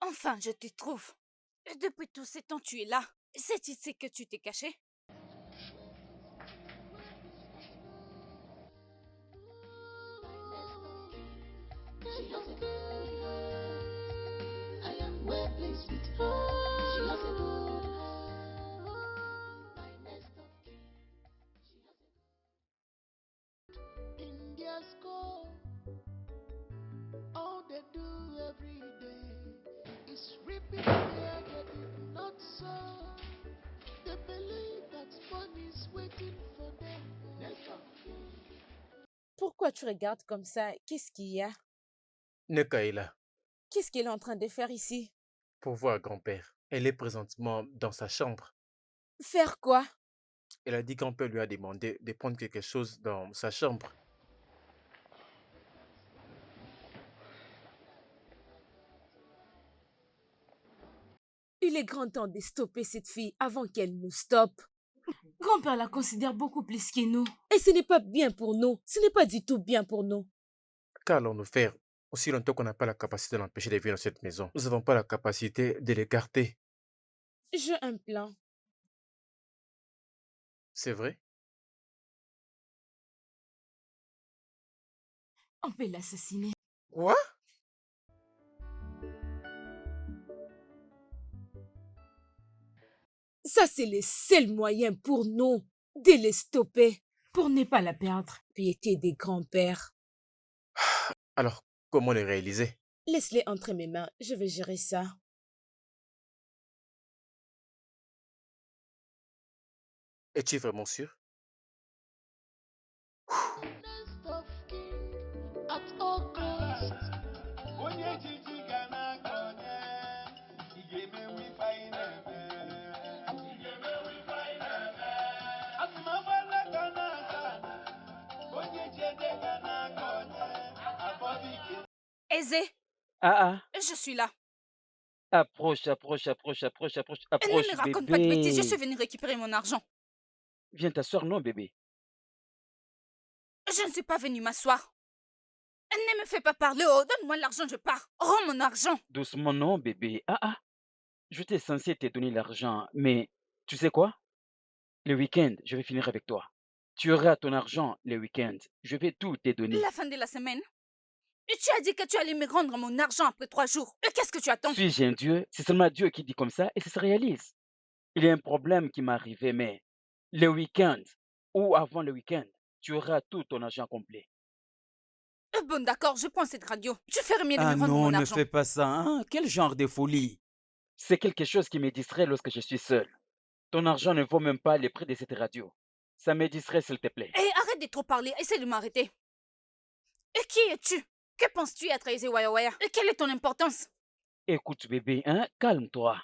Enfin, je te trouve. Depuis tout ce temps, tu es là. C'est ici que tu t'es caché? In their school, all they do every day is repeat their getting not so. They believe that fun is waiting for them. Pourquoi tu regardes comme ça? Qu'est-ce qu'il y a? Neka est là Qu'est-ce qu'elle est en train de faire ici? pour voir grand-père. Elle est présentement dans sa chambre. Faire quoi? Elle a dit que grand-père lui a demandé de prendre quelque chose dans sa chambre. Il est grand temps de stopper cette fille avant qu'elle nous stoppe. Grand-père la considère beaucoup plus que nous. Et ce n'est pas bien pour nous. Ce n'est pas du tout bien pour nous. Qu'allons-nous faire aussi longtemps qu'on n'a pas la capacité de l'empêcher de vivre dans cette maison? Nous n'avons pas la capacité de l'écarter. J'ai un plan. C'est vrai? On peut l'assassiner. Quoi? Ça, c'est le seul moyen pour nous de les stopper. Pour ne pas la perdre. Piété des grands-pères. Alors, comment le réaliser? Laisse-les entre mes mains. Je vais gérer ça. Es-tu vraiment sûr? Nest of king at all costs. Aisé, Ah, je suis là. approche, approche, approche, approche, approche, Ne approche, me raconte pas de bêtises, je suis bébé. venue récupérer mon argent. Viens t'asseoir, non, bébé. Je ne suis pas venue m'asseoir. Ne me fais pas parler, oh, donne-moi l'argent, je pars. Rends mon argent. Doucement, non, bébé. J'étais censé te donner l'argent, mais tu sais quoi? Le week-end, je vais finir avec toi. Tu auras ton argent le week-end. Je vais tout te donner. La fin de la semaine. Et tu as dit que tu allais me rendre mon argent après 3 jours. Et qu'est-ce que tu attends? Suis-je un Dieu? C'est seulement Dieu qui dit comme ça et ça se réalise. Il y a un problème qui m'est arrivé, mais le week-end ou avant le week-end, tu auras tout ton argent complet. Bon, d'accord, je prends cette radio. Tu ferais mieux de Ah me rendre non, mon ne argent. fais pas ça, hein? Quel genre de folie? C'est quelque chose qui me distrait lorsque je suis seul. Ton argent ne vaut même pas le prix de cette radio. Ça me distrait, s'il te plaît. Hé, arrête de trop parler, essaie de m'arrêter. Et qui es-tu? Que penses-tu être Aisé Waya Waya? Et quelle est ton importance? Écoute, bébé, calme-toi.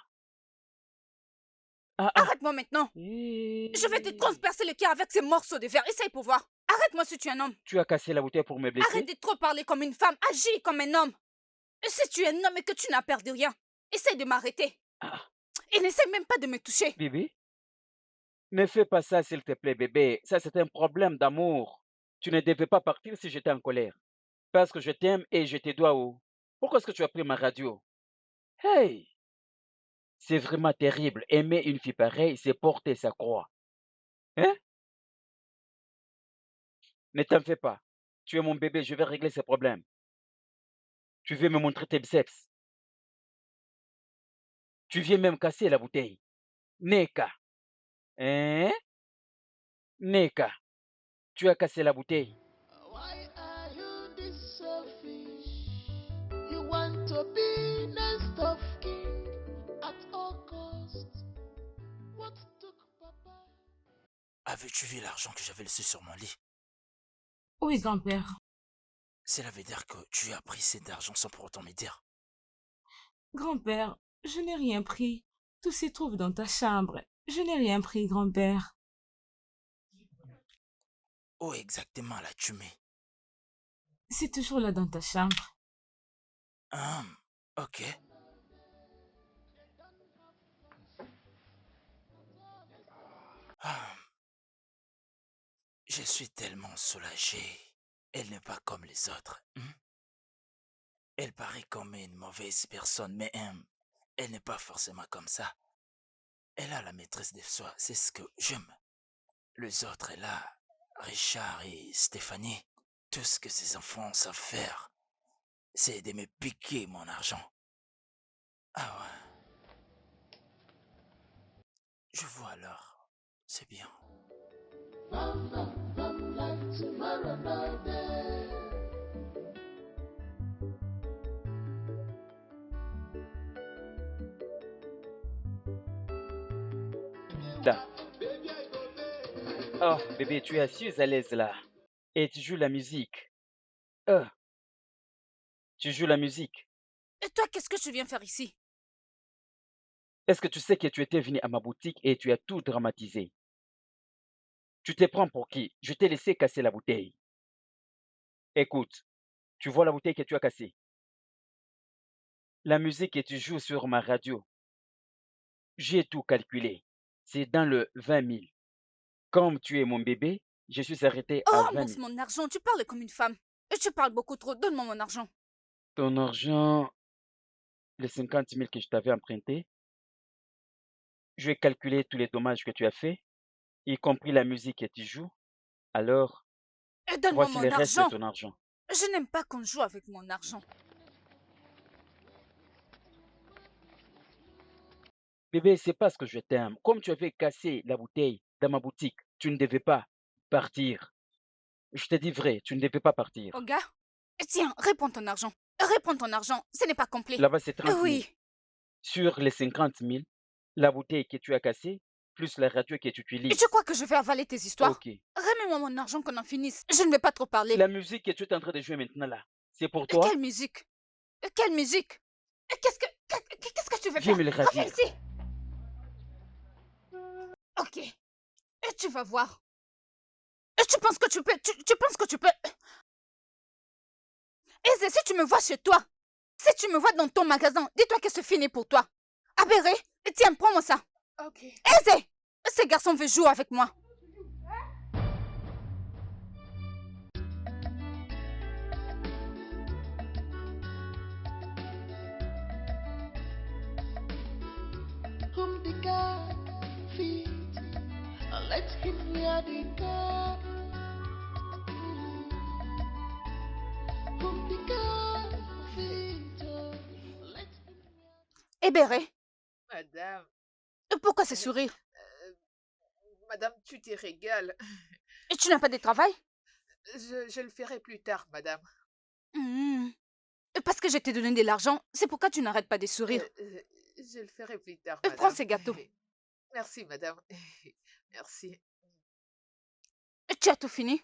Arrête-moi maintenant. Je vais te transpercer le cœur avec ces morceaux de verre. Essaye pour voir. Arrête-moi si tu es un homme. Tu as cassé la bouteille pour me blesser? Arrête de trop parler comme une femme. Agis comme un homme. Et si tu es un homme et que tu n'as perdu rien, essaye de m'arrêter. Et n'essaie même pas de me toucher. Bébé? Ne fais pas ça, s'il te plaît, bébé. Ça, c'est un problème d'amour. Tu ne devais pas partir si j'étais en colère. Parce que je t'aime et je te dois où? Pourquoi est-ce que tu as pris ma radio? Hey! C'est vraiment terrible. Aimer une fille pareille, c'est porter sa croix. Hein? Ne t'en fais pas. Tu es mon bébé, je vais régler ces problèmes. Tu veux me montrer tes biceps. Tu viens même casser la bouteille. Neka. Hein? Neka, tu as cassé la bouteille. Why are you this selfish? You want to be next of king at all costs. What took Papa? Avais-tu vu l'argent que j'avais laissé sur mon lit? Oui, grand-père. Cela veut dire que tu as pris cet argent sans pour autant me dire. Grand-père, je n'ai rien pris. Tout s'y trouve dans ta chambre. Je n'ai rien pris, grand-père. Où exactement l'as-tu mis? C'est toujours là dans ta chambre. Ok. Ah, je suis tellement soulagé. Elle n'est pas comme les autres. Elle paraît comme une mauvaise personne, mais elle n'est pas forcément comme ça. Elle a la maîtrise de soi, c'est ce que j'aime. Les autres, là, Richard et Stéphanie, tout ce que ces enfants savent faire, c'est de me piquer mon argent. Ah ouais. Je vois alors, c'est bien. Like tomorrow, no day. Là. Oh, bébé, tu es assise à l'aise là. Et tu joues la musique. Tu joues la musique. Et toi, qu'est-ce que tu viens faire ici? Est-ce que tu sais que tu étais venu à ma boutique et tu as tout dramatisé? Tu te prends pour qui? Je t'ai laissé casser la bouteille. Écoute, tu vois la bouteille que tu as cassée? La musique que tu joues sur ma radio, j'ai tout calculé. C'est dans le 20 000. Comme tu es mon bébé, je suis arrêté à Oh, 20 ramasse 000. mon argent, tu parles comme une femme. Et tu parles beaucoup trop, donne-moi mon argent. Ton argent, les 50 000 que je t'avais emprunté, je vais calculer tous les dommages que tu as fait, y compris la musique que tu joues. Alors, Et donne-moi voici mon le reste de argent. ton argent. Je n'aime pas qu'on joue avec mon argent. Bébé, c'est parce que je t'aime. Comme tu avais cassé la bouteille dans ma boutique, tu ne devais pas partir. Je te dis vrai, tu ne devais pas partir. Oh gars, tiens, réponds ton argent. Réponds ton argent, ce n'est pas complet. Là-bas, c'est 30 000. Oui. Sur les 50 000, la bouteille que tu as cassée, plus la radio que tu Et utilises. tu crois que je vais avaler tes histoires? Ok. Remets-moi mon argent qu'on en finisse. Je ne vais pas trop parler. La musique que tu es en train de jouer maintenant là, c'est pour toi? Quelle musique? Quelle musique? Qu'est-ce que tu veux Viens faire? me le Reviens ravir. ici. Ok. Et tu vas voir. Et tu penses que tu peux... Tu penses que tu peux... Eze, si tu me vois chez toi, si tu me vois dans ton magasin, dis-toi que c'est fini pour toi. Abéré, tiens, prends-moi ça. Ok. Eze, ce garçon veut jouer avec moi. Whom the God feed, let him wear the God. Whom the God feed, let him wear. Ebéré, Madame, pourquoi ce sourire? madame, tu te régales. Et tu n'as pas de travail? Je le ferai plus tard, madame. Parce que je t'ai donné de l'argent, c'est pourquoi tu n'arrêtes pas de sourire. Je le ferai plus tard, Et madame. prends ces gâteaux. Merci, madame. Merci. Et tu as tout fini?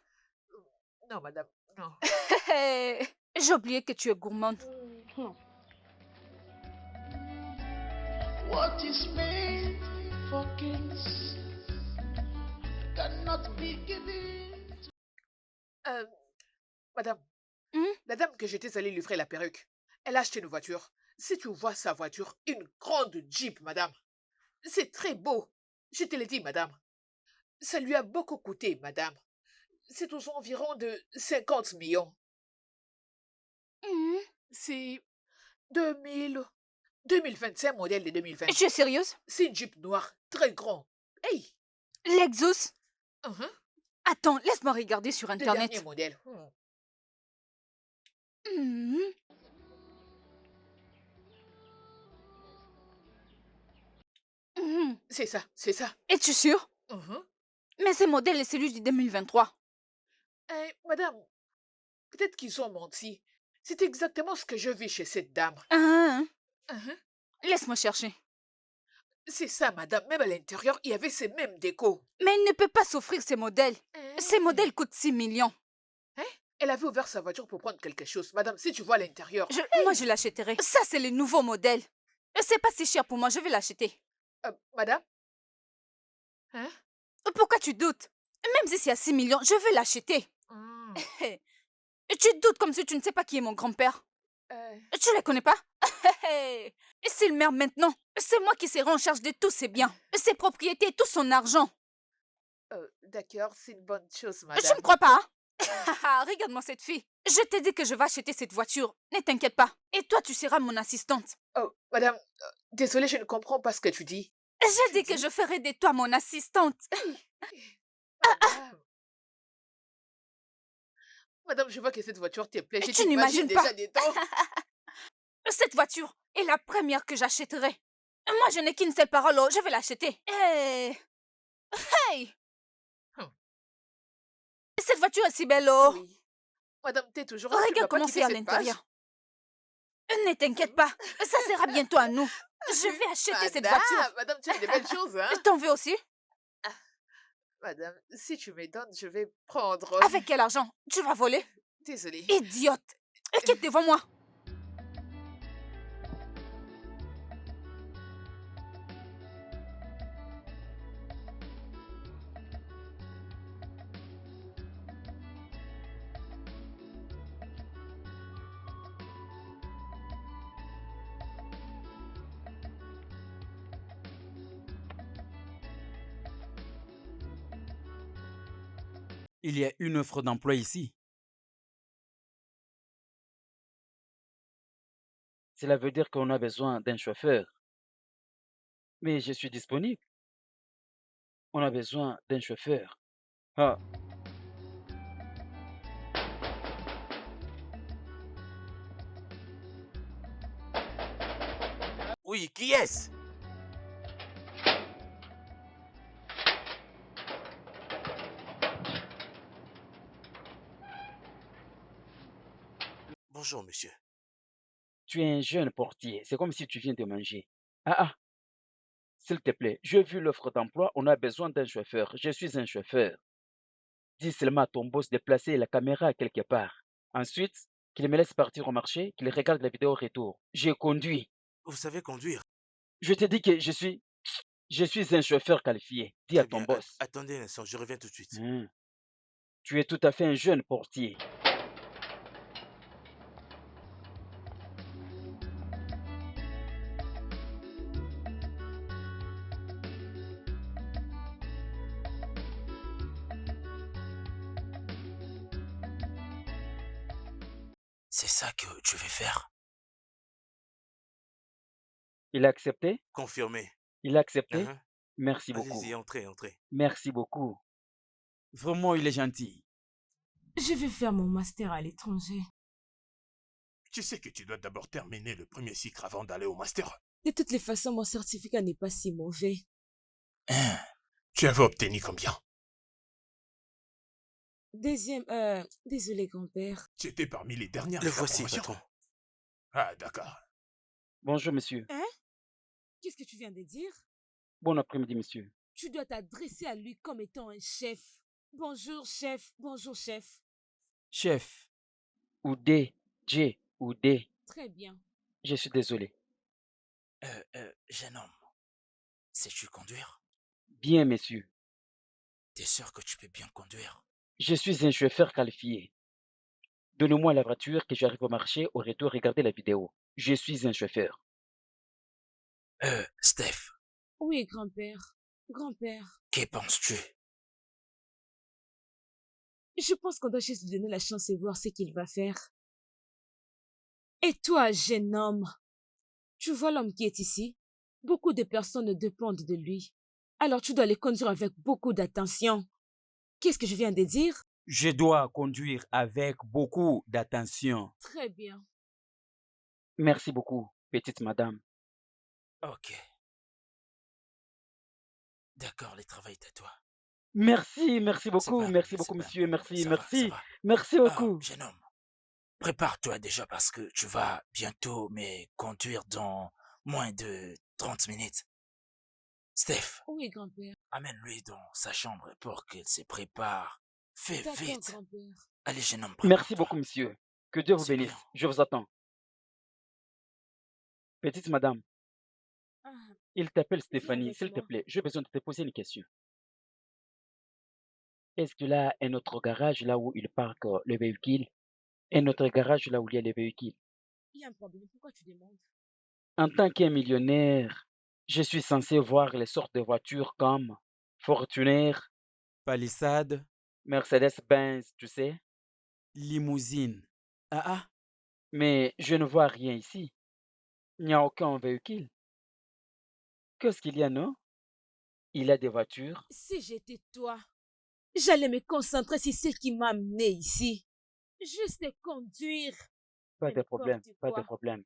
Non, madame, non. J'ai oublié que tu es gourmande. What is made for kings cannot be given. Madame, la dame que j'étais allée livrer la perruque, elle a acheté une voiture. Si tu vois sa voiture, une grande Jeep, madame. C'est très beau. Je te l'ai dit, madame. Ça lui a beaucoup coûté, madame. C'est aux environs de 50 millions. C'est 2025, modèle de 2020. Et tu es sérieuse? C'est une Jeep noire, très grand. Hey! Lexus? Attends, laisse-moi regarder sur Le Internet. dernier modèle. C'est ça, c'est ça. Es-tu sûre? Mhm. Mais ce modèle est celui du 2023. Madame, peut-être qu'ils ont menti. C'est exactement ce que je vis chez cette dame. Hein? Mhm. Laisse-moi chercher. C'est ça, madame. Même à l'intérieur, il y avait ces mêmes décos. Mais il ne peut pas s'offrir ces modèles. Ces modèles coûtent 6 millions. Hein? Elle avait ouvert sa voiture pour prendre quelque chose. Madame, si tu vois à l'intérieur... Moi, je l'achèterai. Ça, c'est le nouveau modèle. C'est pas si cher pour moi, je vais l'acheter. Madame? Hein? Pourquoi tu doutes? Même si c'est à 6 millions, je vais l'acheter. Hmm. Tu doutes comme si tu ne sais pas qui est mon grand-père. Tu ne le connais pas? Et s'il meurt maintenant, c'est moi qui serai en charge de tous ses biens, ses propriétés, tout son argent. D'accord, c'est une bonne chose, Tu madame. ne crois pas? Regarde-moi cette fille. Je t'ai dit que je vais acheter cette voiture. Ne t'inquiète pas. Et toi, tu seras mon assistante. Oh, madame, désolée, je ne comprends pas ce que tu dis. J'ai dit que je ferai de toi mon assistante. Madame. Madame, je vois que cette voiture te plaît. Je Tu t'imagine n'imagines pas. déjà des temps. Cette voiture est la première que j'achèterai. Moi, je n'ai qu'une seule parole, oh, je vais l'acheter. Hey! Cette voiture est si belle, oh! Oui. Madame, t'es toujours là, tu ne vas Regarde pas comment quitter c'est à cette page? l'intérieur. Ne t'inquiète pas, ça sera bientôt à nous. Je vais acheter cette voiture. Madame, tu as des belles choses, hein? T'en veux aussi? Madame, si tu me donnes, je vais prendre... Avec quel argent? Tu vas voler? Désolée. Idiote! Quitte devant moi. Il y a une offre d'emploi ici. Cela veut dire qu'on a besoin d'un chauffeur. Mais je suis disponible. On a besoin d'un chauffeur. Ah, Oui, qui est-ce? Bonjour, monsieur. tu es un jeune portier. C'est comme si tu viens de manger. Ah, s'il te plaît, j'ai vu l'offre d'emploi. On a besoin d'un chauffeur. Je suis un chauffeur. Dis seulement à ton boss de placer la caméra quelque part. Ensuite, qu'il me laisse partir au marché, qu'il regarde la vidéo retour. J'ai conduit. Vous savez conduire? Je te dis que je suis un chauffeur qualifié. Dis à Très ton bien. boss. Attendez un instant, je reviens tout de suite. Tu es tout à fait un jeune portier. C'est ça que tu veux faire? Il a accepté? Confirmé. Il a accepté? Hein? Merci beaucoup. Allez-y, entrez, entrez. Merci beaucoup. Vraiment, il est gentil. Je vais faire mon master à l'étranger. Tu sais que tu dois d'abord terminer le premier cycle avant d'aller au master. De toutes les façons, mon certificat n'est pas si mauvais. Hein? Tu avais obtenu combien? Désolé, grand-père. Tu étais parmi les dernières Le de la voici, promotion. patron. Ah, d'accord. Bonjour, monsieur. Hein? Qu'est-ce que tu viens de dire? Bon après-midi, monsieur. Tu dois t'adresser à lui comme étant un chef. Bonjour, chef. Bonjour, chef. Chef, Oudé, J, Oudé. Très bien. Je suis désolé. Jeune homme, sais-tu conduire? Bien, monsieur. T'es sûr que tu peux bien conduire? Je suis un chauffeur qualifié. Donne-moi la voiture que j'arrive au marché, au retour, regardez la vidéo. Je suis un chauffeur. Steph, Oui, grand-père. Grand-père. que penses-tu? Je pense qu'on doit juste lui donner la chance et voir ce qu'il va faire. Et toi, jeune homme, tu vois l'homme qui est ici? Beaucoup de personnes dépendent de lui. Alors tu dois les conduire avec beaucoup d'attention. Qu'est-ce que je viens de dire? je dois conduire avec beaucoup d'attention. Très bien. Merci beaucoup, petite madame. Ok. D'accord, le travail est à toi. Merci C'est beaucoup, pas un merci problème, beaucoup, c'est pas un monsieur, problème. merci, Ça va, ça merci, va. merci beaucoup. Jeune homme, prépare-toi déjà parce que tu vas bientôt me conduire dans moins de 30 minutes. Steph, Oui, grand-père. amène-lui dans sa chambre pour qu'il se prépare. Fais D'accord, vite. grand-père. Allez, jeune homme, Merci prépare-toi. beaucoup, monsieur. Que Dieu vous C'est bien. bénisse. Je vous attends. Petite madame, Ah, il t'appelle viens Stéphanie, avec s'il te moi. plaît. J'ai besoin de te poser une question. Est-ce qu'il a un autre garage là où il parque le véhicule? Un autre garage là où il y a les véhicules? Il y a un problème. Pourquoi tu demandes? En tant qu'un millionnaire, je suis censé voir les sortes de voitures comme Fortuner, Palissade, Mercedes-Benz, tu sais. limousine. Ah ah, Mais je ne vois rien ici. Il n'y a aucun véhicule. Qu'est-ce qu'il y a, non? Il a des voitures. Si j'étais toi, j'allais me concentrer sur ce qui m'a amené ici. Juste conduire. Pas de problème, N'importe pas de quoi. problème.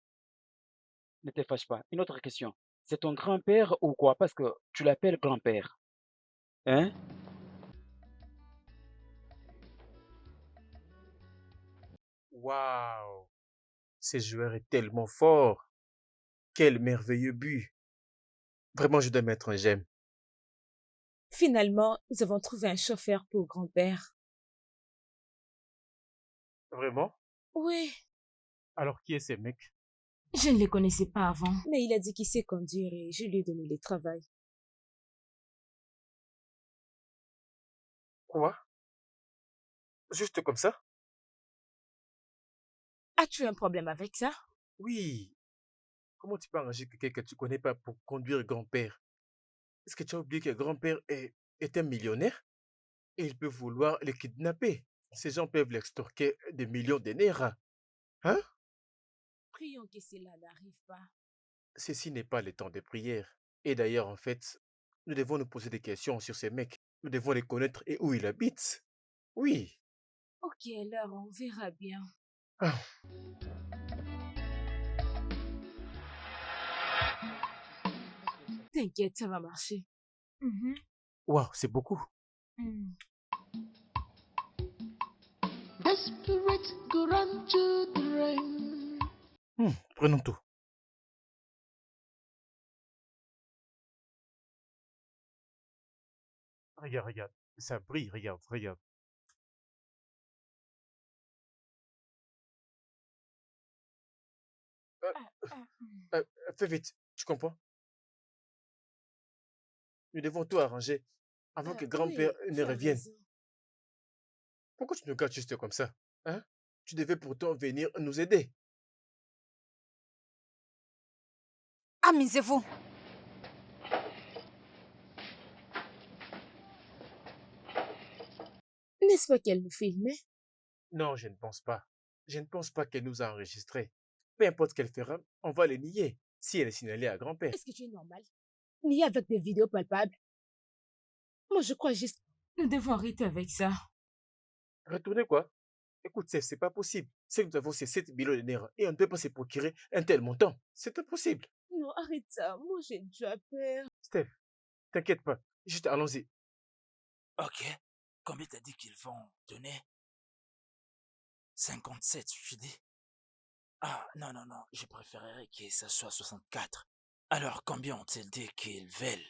Ne te fâche pas. Une autre question. C'est ton grand-père ou quoi? Parce que tu l'appelles grand-père. Hein? Waouh! Ce joueur est tellement fort. Quel merveilleux but. Vraiment, je dois mettre un j'aime. Finalement, nous avons trouvé un chauffeur pour grand-père. Vraiment? Oui, Alors, qui est ce mec? je ne le connaissais pas avant. Mais il a dit qu'il sait conduire et je lui ai donné le travail. Quoi? Juste comme ça? As-tu un problème avec ça? Oui. Comment tu peux arranger quelqu'un que tu connais pas pour conduire grand-père? Est-ce que tu as oublié que grand-père est un millionnaire et il peut vouloir le kidnapper? Ces gens peuvent l'extorquer des millions de naira. Hein? Prions que cela n'arrive pas. Ceci n'est pas le temps de prière. Et d'ailleurs, en fait, nous devons nous poser des questions sur ces mecs. Nous devons les connaître et où ils habitent. Oui. Ok, alors on verra bien. Ah, T'inquiète, ça va marcher. Mhm. waouh, c'est beaucoup. Mm. The spirit go run to the rain. Prenons tout. Regarde, regarde. Ça brille, regarde, regarde. Euh, Fais vite, tu comprends? Nous devons tout arranger avant que grand-père Oui, ne tu as revienne. raison. Pourquoi tu nous gardes juste comme ça? Hein? Tu devais pourtant venir nous aider. Amusez-vous. N'est-ce pas qu'elle nous filmait? Non, je ne pense pas. Je ne pense pas qu'elle nous a enregistrés. Peu importe ce qu'elle fera, on va les nier si elle est signalée à grand-père. Est-ce que tu es normal? Ni avec des vidéos palpables. Moi, je crois juste. Nous devons arrêter avec ça. Retournez quoi? Écoute, c'est pas possible. C'est que nous avons ces 7 millions de naira et on ne peut pas se procurer un tel montant. C'est impossible. Non, arrête ça. Moi, j'ai déjà peur. Steph, t'inquiète pas. Juste allons-y. Ok. Combien t'as dit qu'ils vont donner? 57, je dis. Ah, non, non, non, je préférerais que ça soit 64. Alors, combien ont-ils dit qu'ils veulent?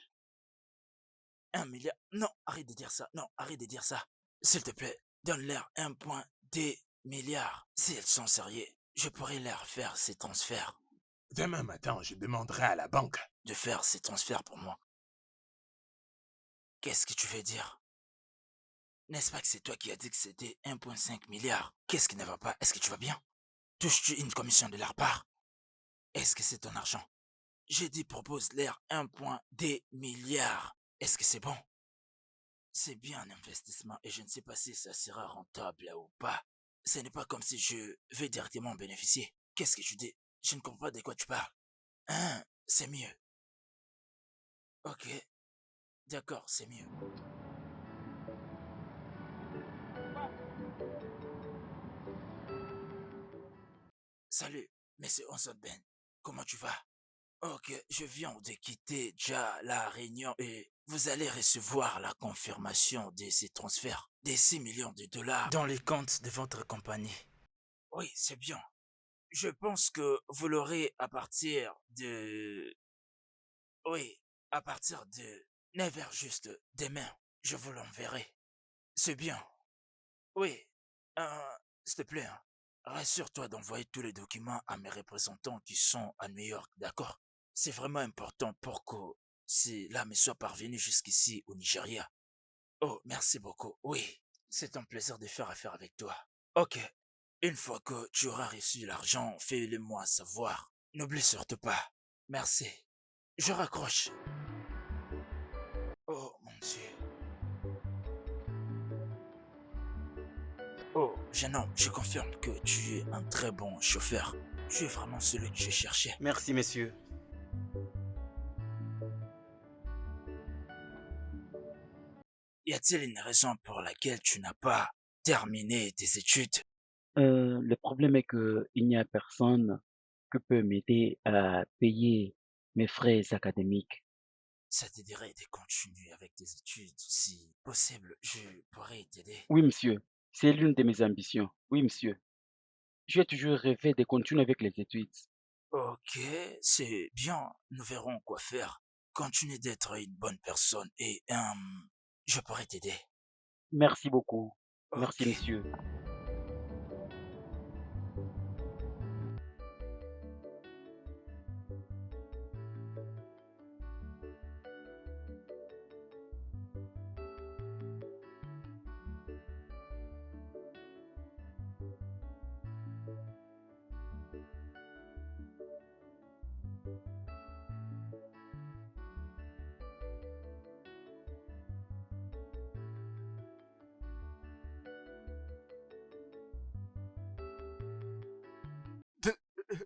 1 milliard? Non, arrête de dire ça. Non, arrête de dire ça. S'il te plaît, donne-leur 1,2 milliard. S'ils sont sérieux, je pourrais leur faire ces transferts. Demain matin, je demanderai à la banque. De faire ces transferts pour moi. Qu'est-ce que tu veux dire? N'est-ce pas que c'est toi qui as dit que c'était 1,5 milliard? Qu'est-ce qui ne va pas? Est-ce que tu vas bien? Touches-tu une commission de leur part? Est-ce que c'est ton argent? J'ai dit propose-leur 1,2 milliard. Est-ce que c'est bon? C'est bien un investissement et je ne sais pas si ça sera rentable ou pas. Ce n'est pas comme si je vais directement en bénéficier. Qu'est-ce que tu dis? Je ne comprends pas de quoi tu parles. Hein? C'est mieux. Ok. D'accord, c'est mieux. Salut, monsieur Onson Ben. Comment tu vas? Ok, je viens de quitter déjà la réunion et vous allez recevoir la confirmation de ces transferts des 6 millions de dollars dans les comptes de votre compagnie. Oui, c'est bien. Je pense que vous l'aurez à partir de... Oui, à partir de 9h juste demain. Je vous l'enverrai. C'est bien. Oui. S'il te plaît, hein, rassure-toi d'envoyer tous les documents à mes représentants qui sont à New York, d'accord? C'est vraiment important pour que cela me soit parvenu jusqu'ici au Nigeria. Oh, merci beaucoup. Oui, c'est un plaisir de faire affaire avec toi. Ok. Une fois que tu auras reçu l'argent, fais-le-moi savoir. N'oublie surtout pas. Merci. Je raccroche. Oh mon Dieu. Oh, jeune homme, je confirme que tu es un très bon chauffeur. Tu es vraiment celui que je cherchais. Merci, messieurs. Y a-t-il une raison pour laquelle tu n'as pas terminé tes études? Le problème est que il n'y a personne qui peut m'aider à payer mes frais académiques. Ça te dirait de continuer avec tes études. Si possible, je pourrais t'aider. Oui, monsieur, c'est l'une de mes ambitions. Oui, monsieur. J'ai toujours rêvé de continuer avec les études. Ok, c'est bien. Nous verrons quoi faire. Continue d'être une bonne personne et je pourrais t'aider. Merci beaucoup. Merci, Ok. monsieur.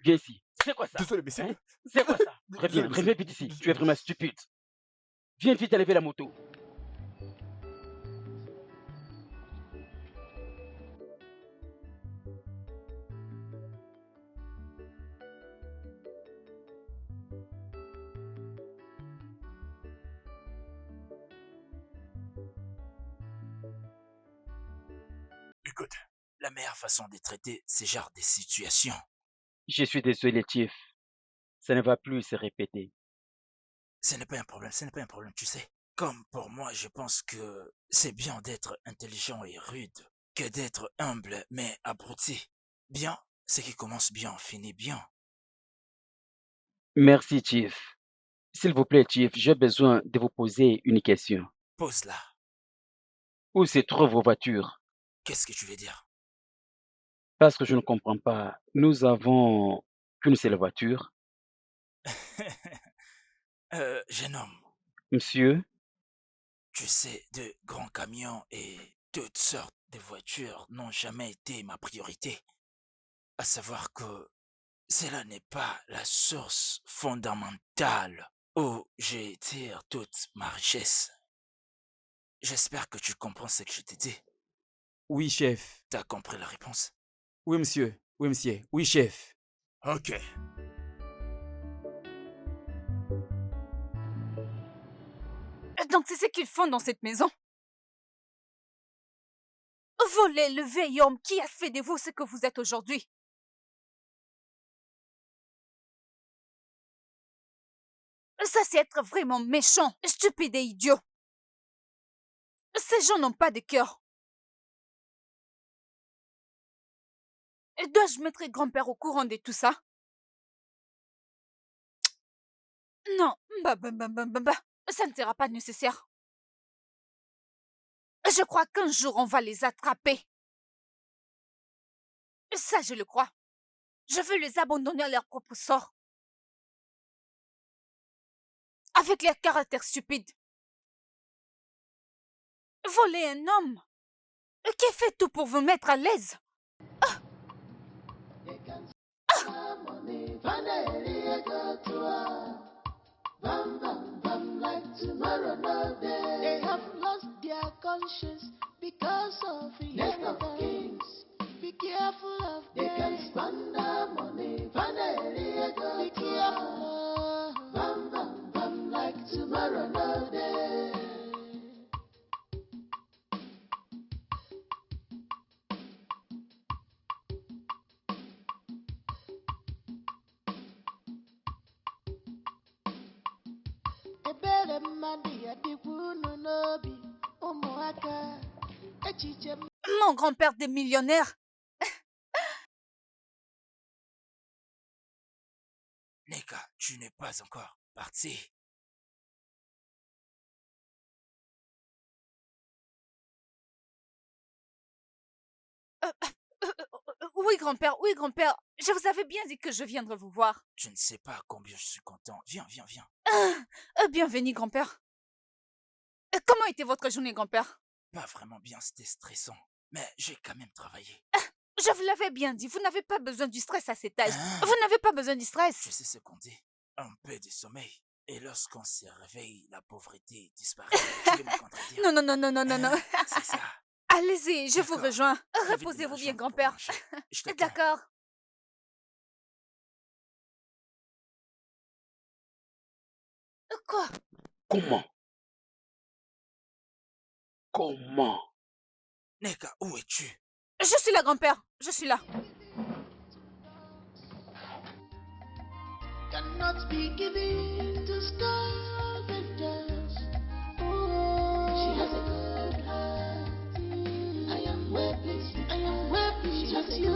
Viens ici. C'est quoi ça? Désolé, mais c'est... Hein? C'est quoi ça? Reviens, reviens vite ici. Tu es vraiment stupide. Viens vite lever la moto. Écoute, la meilleure façon de traiter ces genres de situations, Je suis désolé, Chief. Ça ne va plus se répéter. ce n'est pas un problème, ce n'est pas un problème, tu sais. Comme pour moi, je pense que c'est bien d'être intelligent et rude que d'être humble mais abruti. Bien, ce qui commence bien finit bien. Merci, Chief. S'il vous plaît, Chief, j'ai besoin de vous poser une question. Pose-la. Où se trouvent vos voitures? Qu'est-ce que tu veux dire? Parce que je ne comprends pas. Nous avons qu'une seule voiture. Jeune homme, Monsieur, tu sais, de grands camions et toutes sortes de voitures n'ont jamais été ma priorité. À savoir que cela n'est pas la source fondamentale où je tire toute ma richesse. J'espère que tu comprends ce que je te dis. Oui, chef. T'as compris la réponse? Oui, monsieur. Oui, monsieur. Oui, chef. Ok. Donc c'est ce qu'ils font dans cette maison. Voler le vieil homme qui a fait de vous ce que vous êtes aujourd'hui. Ça, c'est être vraiment méchant, stupide et idiot. Ces gens n'ont pas de cœur. Dois-je mettre grand-père au courant de tout ça? Non, ça ne sera pas nécessaire. Je crois qu'un jour on va les attraper. Ça, je le crois. Je veux les abandonner à leur propre sort. Avec leur caractère stupide. Voler un homme qui fait tout pour vous mettre à l'aise. They have lost their conscience because of inheritance. Be careful of them. They can squander money. Be careful. Mon grand-père des millionnaires. Neka, tu n'es pas encore parti. Oui, grand-père, oui, grand-père. Je vous avais bien dit que je viendrais vous voir. Je ne sais pas combien je suis content. Viens, viens, viens. Bienvenue, grand-père. Comment était votre journée, grand-père? Pas vraiment bien, c'était stressant. Mais j'ai quand même travaillé. Je vous l'avais bien dit, vous n'avez pas besoin du stress à cet âge. Hein? Vous n'avez pas besoin du stress. Je sais ce qu'on dit. Un peu de sommeil. Et lorsqu'on se réveille, la pauvreté disparaît. Tu veux me contredire? Non, non, non, non, non, non, non. C'est ça. Allez-y, je vous D'accord. rejoins. J'ai envie de me Reposez-vous bien, rejoindre pour grand-père. manger. Je t'attends. D'accord. Quoi? Comment? Comment? Neka, où es-tu? Je suis là, grand-père. Je suis là. Cannot be given to scavengers. Oh, she has a good heart. I am well pleased. I am well pleased with you.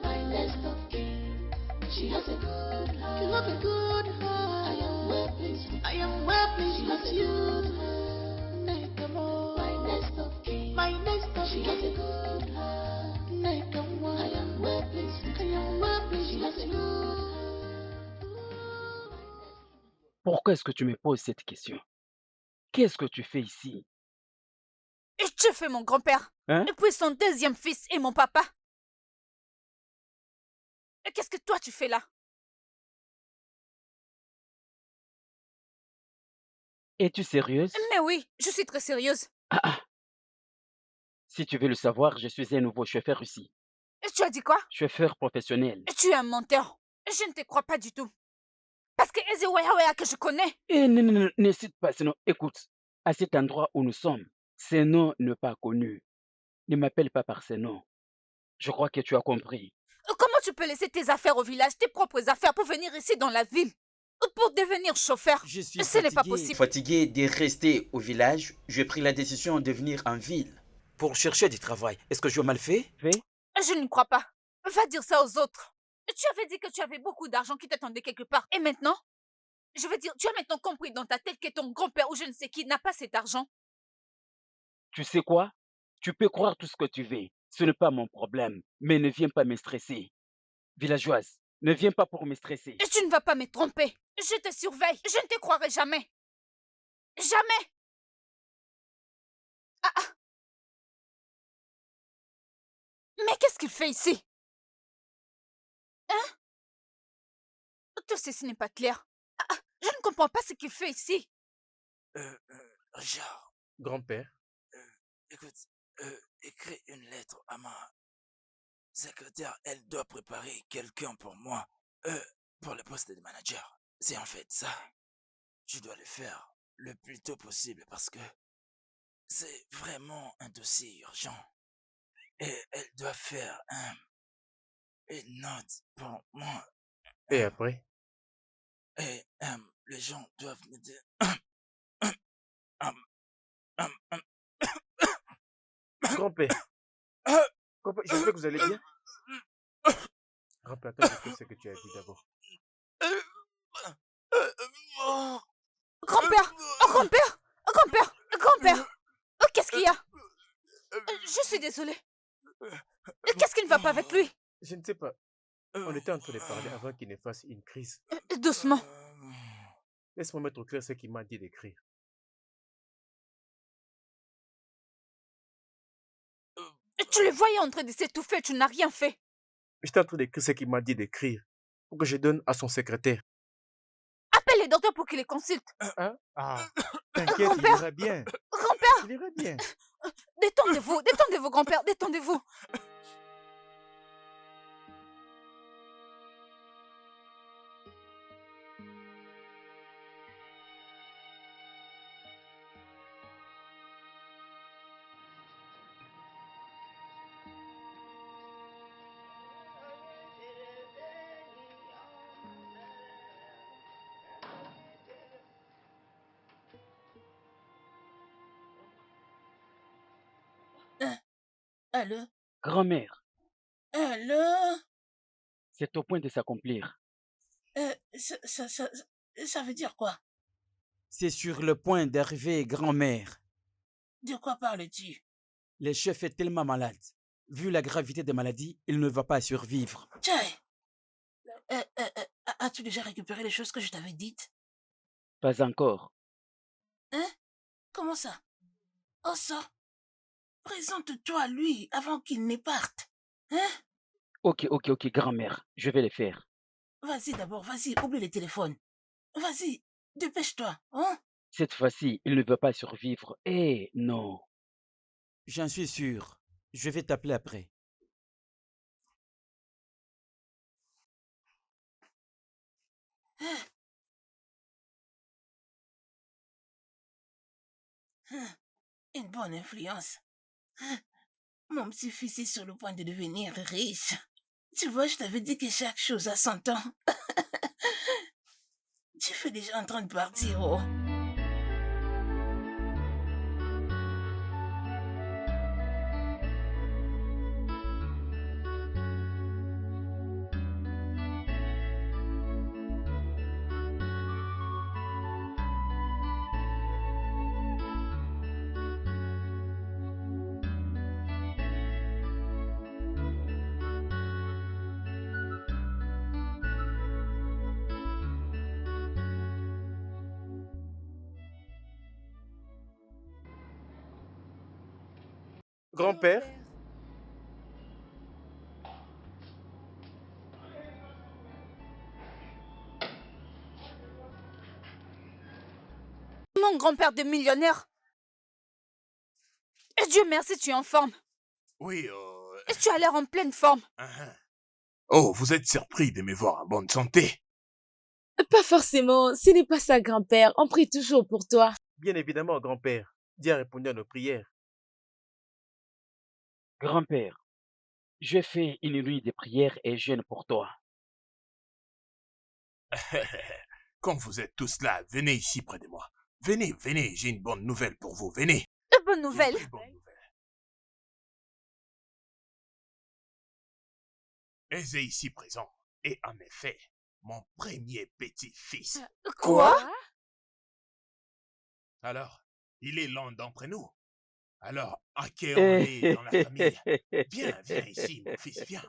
My nest of kin. She has a good heart. You have a good heart. I am well pleased. I am well pleased with you. My nest of kin. My nest of kin. She has a good heart. I am well pleased. I am well pleased with you. Pourquoi est-ce que tu me poses cette question? Qu'est-ce que tu fais ici? Et tu fais mon grand-père. Hein? Et puis son deuxième fils et mon papa. Et qu'est-ce que toi tu fais là? Es-tu sérieuse? Mais oui, je suis très sérieuse. Ah ah! Si tu veux le savoir, je suis un nouveau chauffeur ici. Et tu as dit quoi? Chauffeur professionnel. Et tu es un menteur. Je ne te crois pas du tout. Parce que Ezeweya que je connais. Eh, non, non, non, ne cite pas ce nom. Écoute, à cet endroit où nous sommes, ce nom n'est pas connu. Ne m'appelle pas par ce nom. Je crois que tu as compris. Comment tu peux laisser tes affaires au village, tes propres affaires, pour venir ici dans la ville? Pour devenir chauffeur? Je suis Ce n'est pas possible. Fatigué de rester au village, j'ai pris la décision de venir en ville. Pour chercher du travail. Est-ce que je mal fait? Je ne crois pas. Va dire ça aux autres. Tu avais dit que tu avais beaucoup d'argent qui t'attendait quelque part. Et maintenant? Je veux dire, tu as maintenant compris dans ta tête que ton grand-père ou je ne sais qui n'a pas cet argent. Tu sais quoi? Tu peux croire tout ce que tu veux. Ce n'est pas mon problème. Mais ne viens pas me stresser. Villageoise, ne viens pas pour me stresser. Et tu ne vas pas me tromper. Je te surveille. Je ne te croirai jamais. Jamais. Ah, ah. Mais qu'est-ce qu'il fait ici? Hein? Tout ceci n'est pas clair. Ah, ah. Je ne comprends pas ce qu'il fait ici. Richard, Grand-père, écoute, écris une lettre à ma secrétaire. Elle doit préparer quelqu'un pour moi, pour le poste de manager. C'est en fait ça. Je dois le faire le plus tôt possible parce que c'est vraiment un dossier urgent. Et elle doit faire une note pour moi. et après? Et les gens doivent me dire... Grand-père, grand-père, j'espère que vous allez bien. Grand-père, attends, écoute ce que tu as dit d'abord. Grand-père! Oh, grand-père! Oh, grand-père! Grand-père! Oh, qu'est-ce qu'il y a? Je suis désolée. Qu'est-ce qui ne va pas avec lui? Je ne sais pas. On était en train de parler avant qu'il ne fasse une crise. Doucement. Laisse-moi mettre au clair ce qu'il m'a dit d'écrire. Tu le voyais en train de s'étouffer, tu n'as rien fait. J'étais en train d'écrire ce qu'il m'a dit d'écrire pour que je donne à son secrétaire. Appelle les docteurs pour qu'ils les consultent. Hein? Ah, t'inquiète, il Grand-père! ira bien. Grand-père! Il ira bien. Détendez-vous, grand-père, détendez-vous. Allô? Grand-mère, Allô? c'est au point de s'accomplir. Ça veut dire quoi? C'est sur le point d'arriver, grand-mère. De quoi parles-tu? Le chef est tellement malade. Vu la gravité des maladies, il ne va pas survivre. Tchai! As-tu déjà récupéré les choses que je t'avais dites? Pas encore. Hein? Comment ça? Oh ça! Présente-toi à lui avant qu'il ne parte. Hein? Ok, grand-mère, je vais le faire. Vas-y d'abord, vas-y, oublie les téléphones. Vas-y, dépêche-toi, hein? Cette fois-ci, il ne veut pas survivre. Eh, non. J'en suis sûr. Je vais t'appeler après. Une bonne influence. Mon petit-fils est sur le point de devenir riche. Tu vois, je t'avais dit que chaque chose a son temps. Tu fais déjà en train de partir, oh. Grand-père, Mon grand-père de millionnaire. Et Dieu merci, tu es en forme. Oui, Et tu as l'air en pleine forme. Oh, vous êtes surpris de me voir en bonne santé. Pas forcément, ce n'est pas ça, grand-père. On prie toujours pour toi. bien évidemment, grand-père. Dieu a répondu à nos prières. Grand-père, je fais une nuit de prière et jeûne pour toi. Quand vous êtes tous là, venez ici près de moi. Venez, j'ai une bonne nouvelle pour vous. Venez. Bonne Une nouvelle. très bonne nouvelle. Aisé ici présent est en effet mon premier petit-fils. Quoi? Alors, il est l'un d'entre nous. Alors, accueillons-les dans la famille. Viens ici, mon fils, viens.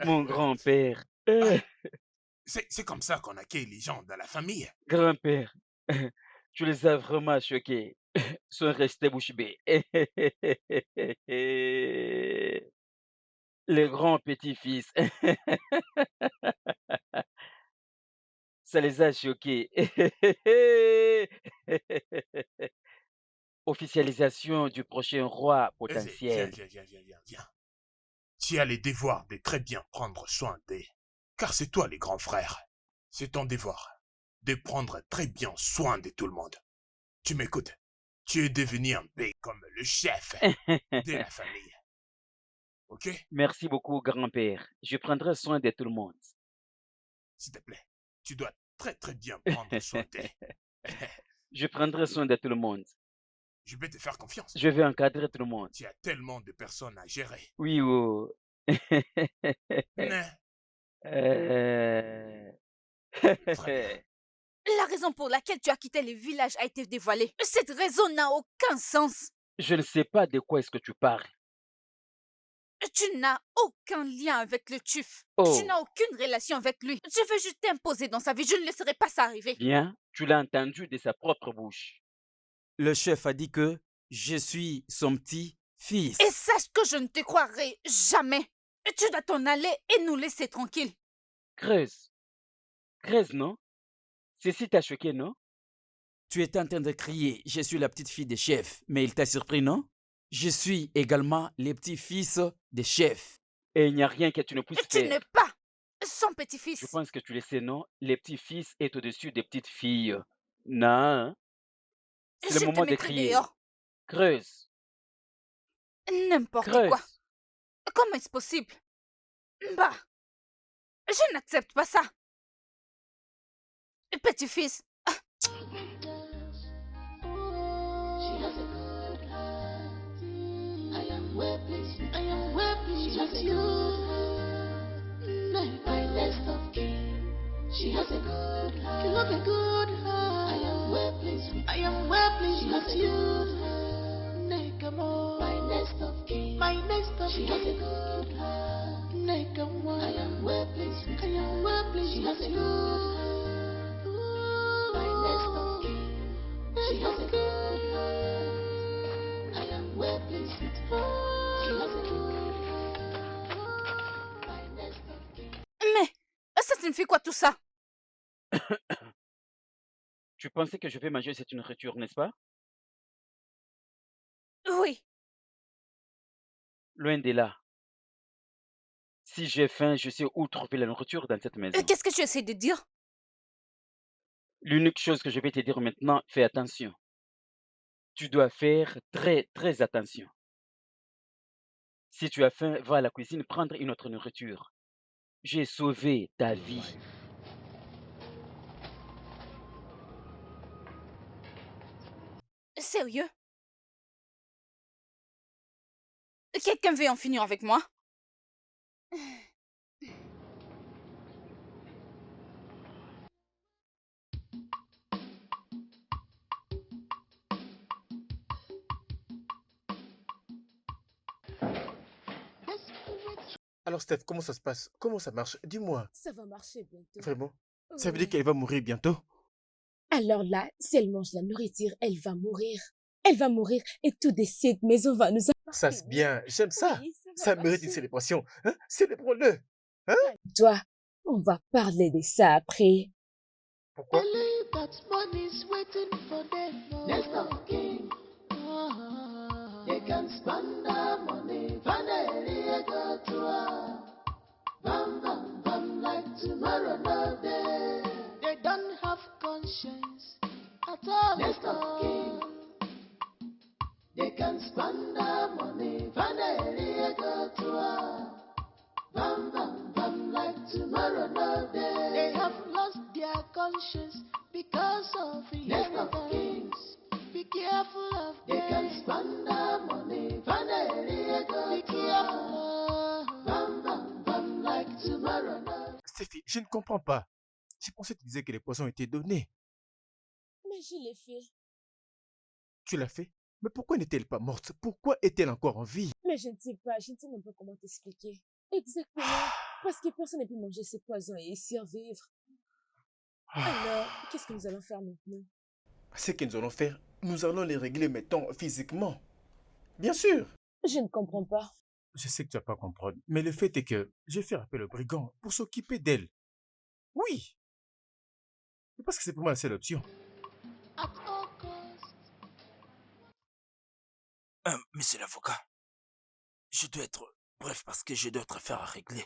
Mon grand-père. C'est comme ça qu'on accueille les gens dans la famille. Grand-père, tu les as vraiment choqués. Sont restés bouche bée. Le grand petit-fils. Ça les a choqués. Officialisation du prochain roi Aisé, potentiel. viens. Tu as le devoir de très bien prendre soin d'eux. Car c'est toi, les grands frères. C'est ton devoir de prendre très bien soin de tout le monde. Tu m'écoutes? Tu es devenu un peu comme le chef de la famille. Ok? Merci beaucoup, grand-père. Je prendrai soin de tout le monde. S'il te plaît, tu dois très très bien prendre soin d'eux. Je prendrai soin de tout le monde. Je vais te faire confiance. Je vais encadrer tout le monde. Tu as tellement de personnes à gérer. Oui, oh. Mais, Euh, très bien. La raison pour laquelle tu as quitté le village a été dévoilée. Cette raison n'a aucun sens. Je ne sais pas de quoi est-ce que tu parles. Tu n'as aucun lien avec le TUF. Oh. Tu n'as aucune relation avec lui. Je veux juste t'imposer dans sa vie. Je ne laisserai pas ça arriver. Bien, tu l'as entendu de sa propre bouche. Le chef a dit que je suis son petit-fils. Et sache que je ne te croirai jamais. Tu dois t'en aller et nous laisser tranquilles. Creuse, non? Ceci t'a choqué, non? Tu étais en train de crier, je suis la petite fille des chefs, mais il t'a surpris, non? Je suis également le petit-fils des chefs. Et il n'y a rien que tu ne puisses Tu faire. n'es pas son petit-fils. Je pense que tu le sais, non? Les petits-fils est au-dessus des petites filles. Non, hein? C'est le Je te moment de mettrai crier. dehors. Creuse, N'importe creuse. quoi. Comment est-ce possible? Bah, je n'accepte pas ça. Petit-fils, She has a good heart. I am well pleased She has a good heart. My nest of kin. She has a good heart. You have a good heart. I am well pleased with. I am well pleased. She has a good heart. Nekamo. My nest of kin. My nest of kin. She has a good heart. Nekamo. I am well pleased with. I am well pleased. She has a good heart. My nest of kin. She has a good heart. I am well pleased with her. She has a good heart. My nest of kin. Mais ça signifie quoi tout ça? Tu pensais que je vais manger cette nourriture, n'est-ce pas? Oui. Loin de là. Si j'ai faim, je sais où trouver la nourriture dans cette maison. Qu'est-ce que tu essaies de dire? L'unique chose que je vais te dire maintenant, fais attention. Tu dois faire très, très attention. Si tu as faim, va à la cuisine prendre une autre nourriture. J'ai sauvé ta vie. Sérieux? Quelqu'un veut en finir avec moi? Alors, Steph, comment ça se passe? Comment ça marche? Dis-moi. Ça va marcher bientôt. Vraiment? Ça veut dire Ouais. qu'elle va mourir bientôt? Alors là, si elle mange la nourriture, elle va mourir. Elle va mourir et tout de suite, maison va nous Ça, appartenir. c'est bien. J'aime ça. Oui, ça va Ça mérite une marcher. célébration. Hein? Célébrons-le. Hein? Toi, on va parler de ça après. Pourquoi? Believe that money's waiting for them. Nest of kin. They can spend their money. Vanity go to her. Bam, bam, bam, like tomorrow no day. They don't have conscience at all. Nest of kin. They can spend their money. Vanity go to her. Bam, bam, bam, like tomorrow no day. They have lost their conscience because of inheritance. Be careful of them. They can spend their money. Vanity go. Be careful. Bam, bam, bam, like tomorrow no. Stéphie, je ne comprends pas. J'ai pensé que tu disais que les poissons étaient donnés. Mais je l'ai fait. Tu l'as fait? Mais pourquoi n'est-elle pas morte? Pourquoi est-elle encore en vie? Mais je ne sais pas, je ne sais même pas comment t'expliquer. Exactement. Parce que personne n'a pu manger ces poisons et y survivre. Alors, qu'est-ce que nous allons faire maintenant? Ce que nous allons faire, nous allons les régler maintenant physiquement. Bien sûr. Je ne comprends pas. Je sais que tu vas pas comprendre, mais le fait est que j'ai fait appel au brigand pour s'occuper d'elle. Oui. Parce que c'est pour moi la seule option. At all costs. Monsieur l'avocat, je dois être bref parce que j'ai d'autres affaires à régler.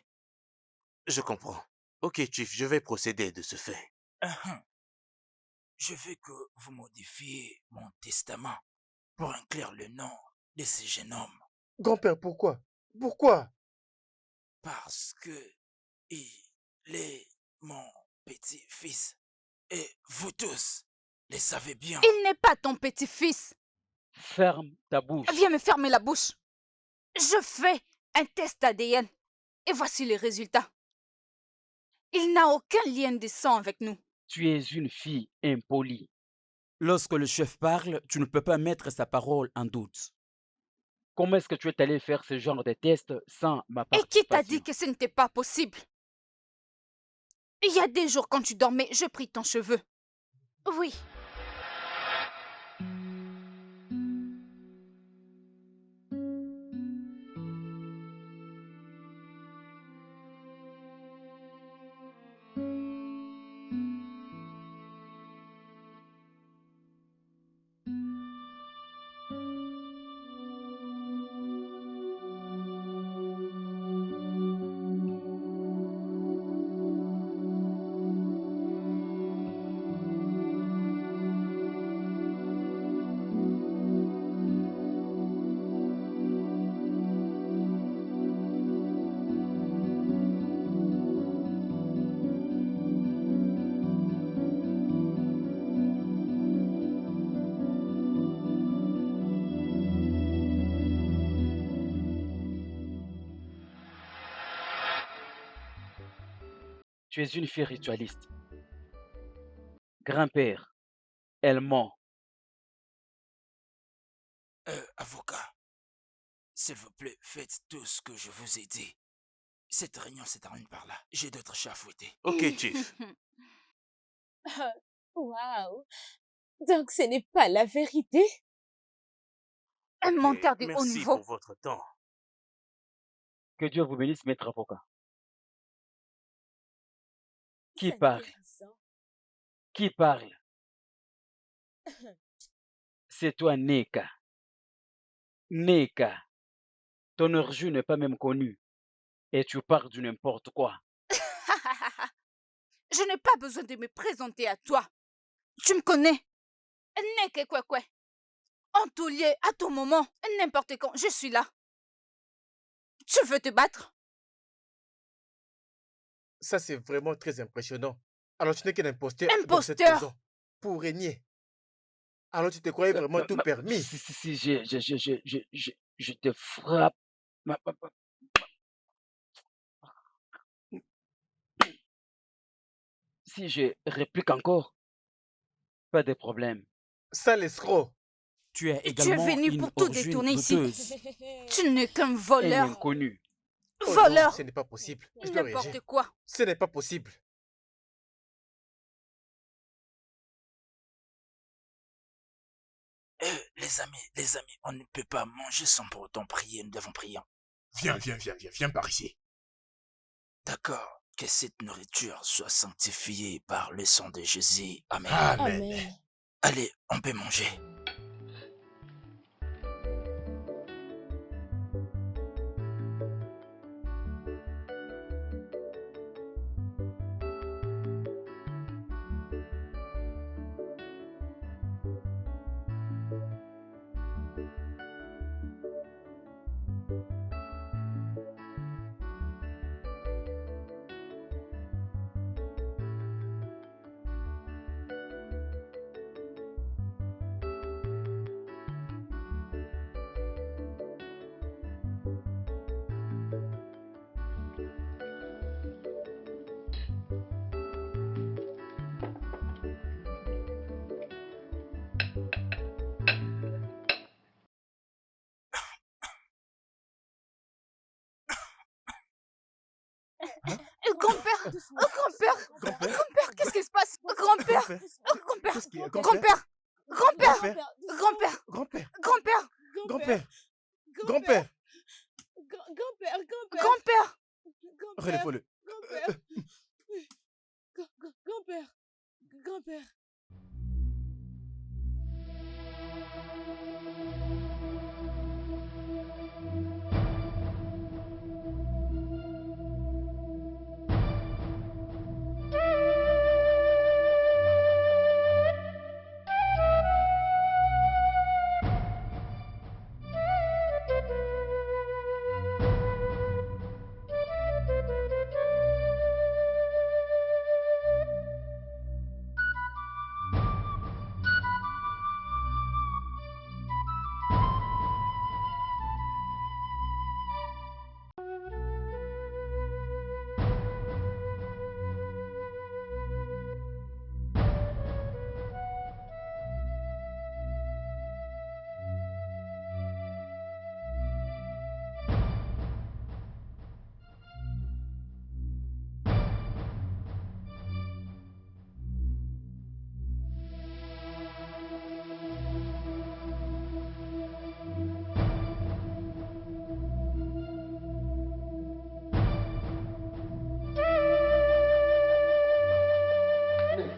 Je comprends. Ok, Chief, je vais procéder de ce fait. Je veux que vous modifiez mon testament pour inclure le nom de ce jeune homme Grand-père, pourquoi? Pourquoi? parce que il est mon petit-fils et vous tous le savez bien. Il n'est pas ton petit-fils. Ferme ta bouche. Viens me fermer la bouche. Je fais un test ADN et voici les résultats. Il n'a aucun lien de sang avec nous. Tu es une fille impolie. Lorsque le chef parle, tu ne peux pas mettre sa parole en doute. Comment est-ce que tu es allé faire ce genre de test sans ma Et qui t'a participation? dit que ce n'était pas possible? Il y a des jours quand tu dormais, je pris ton cheveu. Oui. Tu es une fille ritualiste. Grand-père, elle ment. Avocat, s'il vous plaît, faites tout ce que je vous ai dit. Cette réunion se termine par là. J'ai d'autres chats à fouetter. Ok, Chief. Waouh! Donc ce n'est pas la vérité? Un Ok, menteur de haut merci niveau. pour votre temps. Que Dieu vous bénisse, maître avocat. Qui C'est parle? intéressant. Qui parle? C'est toi, Neka. Neka, ton origine n'est pas même connue. Et tu parles du n'importe quoi. Je n'ai pas besoin de me présenter à toi. Tu me connais. Neke kwekwe. En tout lieu, à tout moment, n'importe quand, je suis là. Tu veux te battre? Ça, c'est vraiment très impressionnant. Alors, tu n'es qu'un imposteur dans cette Imposteur! maison pour régner. Alors, tu te croyais vraiment tout permis. Si, je te frappe. Si je réplique encore, pas de problème. Ça, l'escroc. Tu es Tu es également venu une pour tout origine détourner ici. douteuse. Tu n'es qu'un Un voleur. inconnu. Oh non, Voleur! ce n'est pas possible. Je dois réagir. N'importe quoi. Ce n'est pas possible. Les amis, on ne peut pas manger sans pour autant prier. Nous devons prier. Viens par ici. D'accord. Que cette nourriture soit sanctifiée par le sang de Jésus. Amen. Amen. Amen. Allez, on peut manger. Grand-père! Grand-père! Grand-père. Grand-père, qu'est-ce qui se passe? Grand-père! Grand-père. Grand-père! Qu'est-ce qu'il y a, grand-père? Grand-père! Grand-père! Grand-père. Grand-père! Grand-père. Grand-père! Grand-père. Grand-père. Grand-père! Relève-le. Grand-père.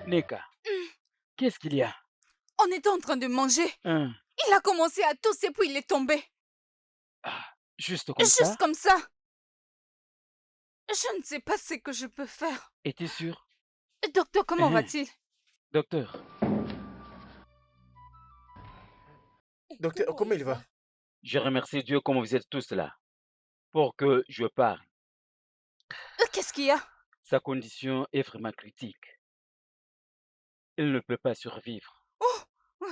Neka, qu'est-ce qu'il y a? On était en train de manger. Hein? Il a commencé à tousser puis il est tombé. Juste comme ça? Juste comme ça. Je ne sais pas ce que je peux faire. Es-tu sûr? Docteur, comment Hein? va-t-il? Docteur, Docteur, comment il va? je remercie Dieu comme vous êtes tous là pour que je parle. Qu'est-ce qu'il y a? Sa condition est vraiment critique. Il ne peut pas survivre. Oh!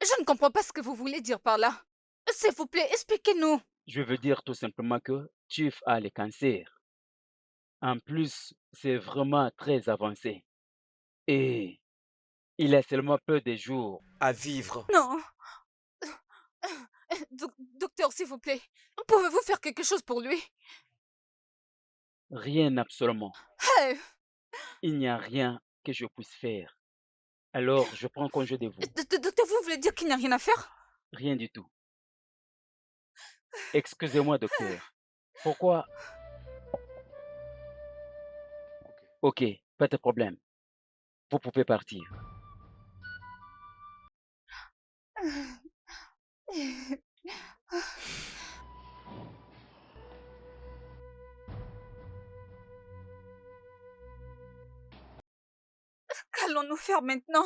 Je ne comprends pas ce que vous voulez dire par là. S'il vous plaît, expliquez-nous. Je veux dire tout simplement que Chief a le cancer. En plus, c'est vraiment très avancé. Et il a seulement peu de jours. À vivre. Non. Docteur, s'il vous plaît, pouvez-vous faire quelque chose pour lui? Rien absolument. Hey, Il n'y a rien que je puisse faire. Alors, je prends congé de vous. docteur, vous voulez dire qu'il n'y a rien à faire? Rien du tout. Excusez-moi, docteur. Pourquoi? Ok, pas de problème. Vous pouvez partir. Qu'allons-nous faire maintenant?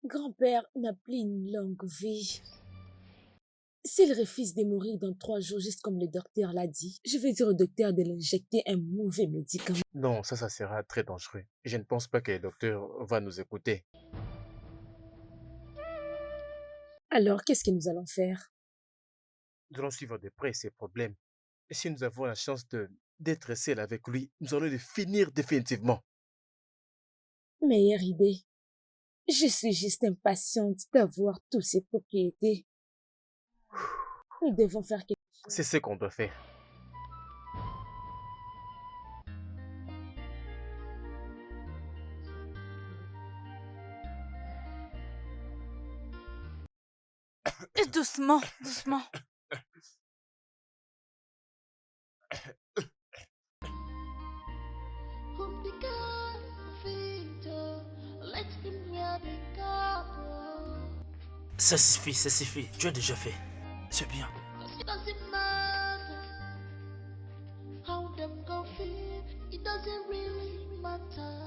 Grand-père n'a plus une longue vie. S'il refuse de mourir dans 3 jours, juste comme le docteur l'a dit, je vais dire au docteur de l'injecter un mauvais médicament. Non, ça sera très dangereux. Je ne pense pas que le docteur va nous écouter. Alors, qu'est-ce que nous allons faire? Nous allons suivre de près ses problèmes. Et si nous avons la chance d'être seuls avec lui, nous allons le finir définitivement. Meilleure idée. Je suis juste impatiente d'avoir toutes ces propriétés. Nous devons faire quelque chose. C'est ce qu'on doit faire. Et doucement, doucement. Whom the God feed, let him wear the garment. Ça suffit. Tu as déjà fait. C'est bien. It doesn't matter how them go feel. It doesn't really matter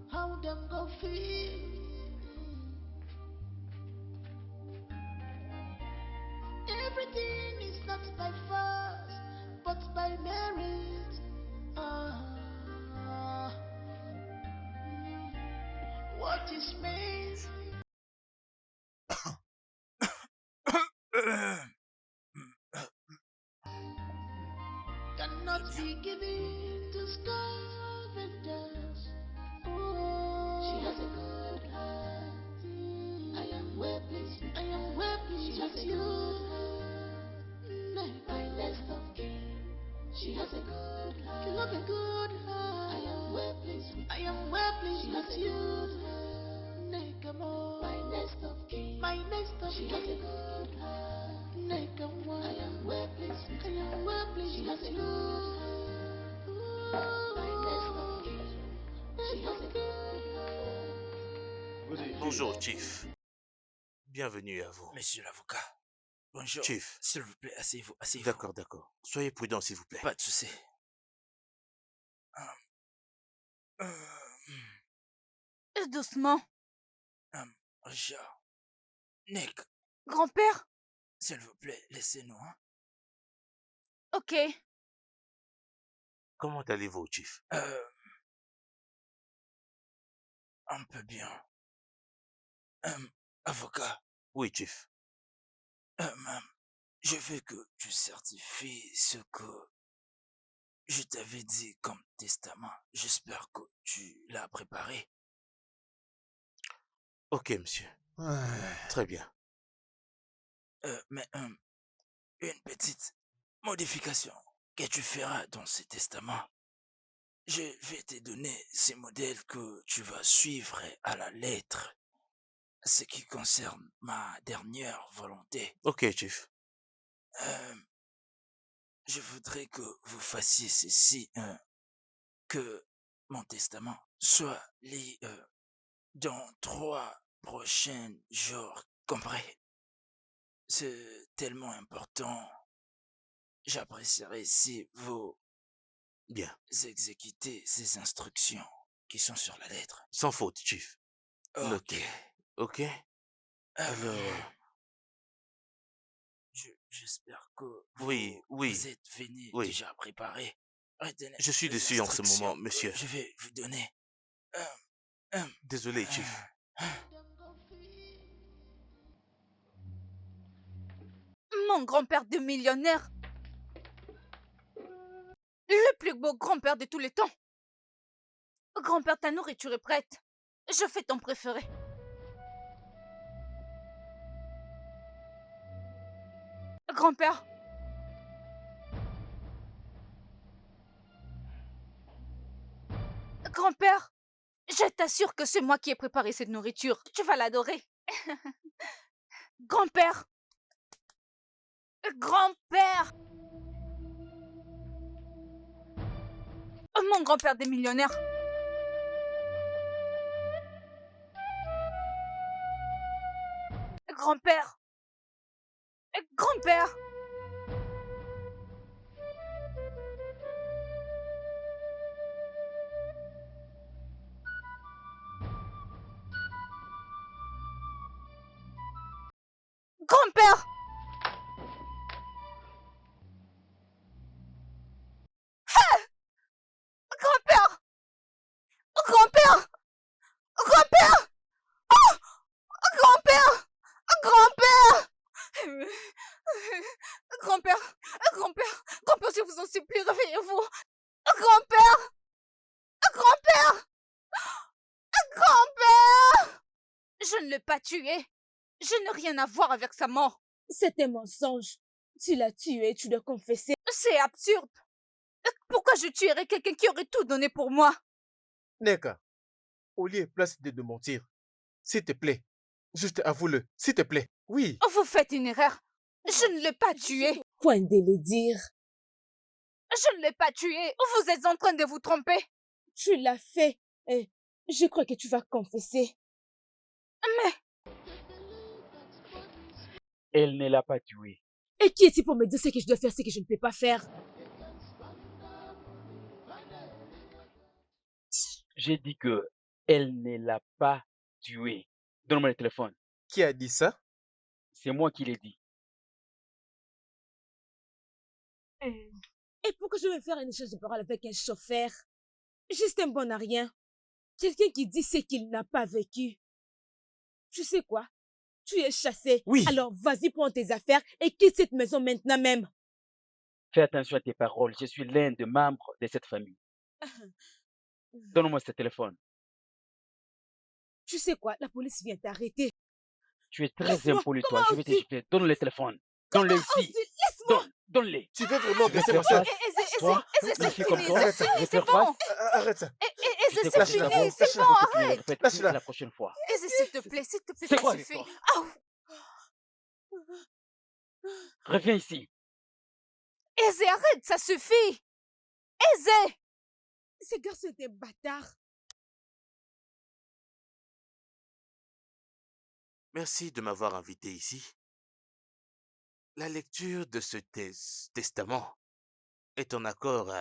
how them go feel. Everything is not by force, but by merit. What is made cannot be given to scavengers. She has a good heart. I am well pleased. I am well pleased with you. My list of king. She has a good heart. You have a good heart. I am well pleased. I am well pleased with you. Nekamo. My nest of king. My nest of king. She has a good heart. Nekamo. I am well pleased. I am well pleased. She has a good heart. My nest of king. She has a good heart. Bonjour, Chief. Bienvenue à vous. Monsieur l'avocat. Bonjour. Chief. S'il vous plaît, asseyez-vous. D'accord. Soyez prudent, s'il vous plaît. Pas de souci. Et doucement. Richard. Nick, Grand-père? s'il vous plaît, laissez-nous. Hein? Ok. Comment allez-vous, Chief? Un peu bien. Avocat. Oui, Chief. Je veux que tu certifies ce que je t'avais dit comme testament. J'espère que tu l'as préparé. Ok, monsieur. Très bien. Mais une petite modification que tu feras dans ce testament. Je vais te donner ces modèles que tu vas suivre à la lettre. Ce qui concerne ma dernière volonté. Ok, Chief. Je voudrais que vous fassiez ceci, que mon testament soit lu dans 3 prochains jours. Compris? C'est tellement important. J'apprécierais si vous Bien. exécutez ces instructions qui sont sur la lettre. Sans faute, Chief. Ok. Noté. Ok? Alors... J'espère que Oui. vous êtes venu déjà préparé. Retenez Je suis les dessus en ce instructions moment, que monsieur. Je vais vous donner. Désolé, Chief. Mon grand-père de millionnaire. Le plus beau grand-père de tous les temps. Grand-père, ta nourriture est prête. Je fais ton préféré. Grand-père. Grand-père, je t'assure que c'est moi qui ai préparé cette nourriture. Tu vas l'adorer. Grand-père. Grand-père. Mon grand-père des millionnaires. Grand-père. Grand-père. Grand-père. Grand-père. Grand-père. Grand-père. Oh, grand-père. Grand-père. Grand-père. Grand-père. Grand-père, je vous en supplie, réveillez-vous. Grand-père. Grand-père. Grand-père. Je ne l'ai pas tué. Je n'ai rien à voir avec sa mort. C'est un mensonge. Tu l'as tué, tu dois confesser. C'est absurde. Pourquoi je tuerais quelqu'un qui aurait tout donné pour moi? Neka, au lieu place de nous mentir, s'il te plaît, juste avoue-le, s'il te plaît. Oui. Vous faites une erreur. Je ne l'ai pas tué. Point de le dire. Je ne l'ai pas tué. Vous êtes en train de vous tromper. Tu l'as fait. Et je crois que tu vas confesser. Mais Elle ne l'a pas tué. Et qui est-il pour me dire ce que je dois faire, ce que je ne peux pas faire? J'ai dit que elle ne l'a pas tué. Donne-moi le téléphone. Qui a dit ça? C'est moi qui l'ai dit. Et pourquoi je vais faire un échange de paroles avec un chauffeur? Juste un bon à rien. Quelqu'un qui dit ce qu'il n'a pas vécu. Tu sais quoi? Tu es chassé. Oui. Alors vas-y, prends tes affaires et quitte cette maison maintenant même. Fais attention à tes paroles. Je suis l'un des membres de cette famille. Donne-moi ce téléphone. Tu sais quoi? La police vient t'arrêter. Tu es très Laisse-moi. impoli, toi. Comment Je vais te oses-tu? gifler. Donne le téléphone. Donne-le Comment ici. oses-tu? Laisse-moi. Donne-le. Tu veux vraiment Je vais blesser ma faire soeur? face. Toi, c'est une fille comme fini, toi, c'est je vais fini, c'est faire bon. face. Arrête ça. Je te C'est clash fini, la boue. c'est bon, Pour que tu le arrête. répètes Lâche-la. la prochaine fois. S'il te plaît, C'est ça quoi suffit. l'histoire? Aouh. Reviens ici. Aisé, arrête, ça suffit. Aisé. Ce garçon est un bâtard. Merci de m'avoir invité ici. La lecture de ce testament est en accord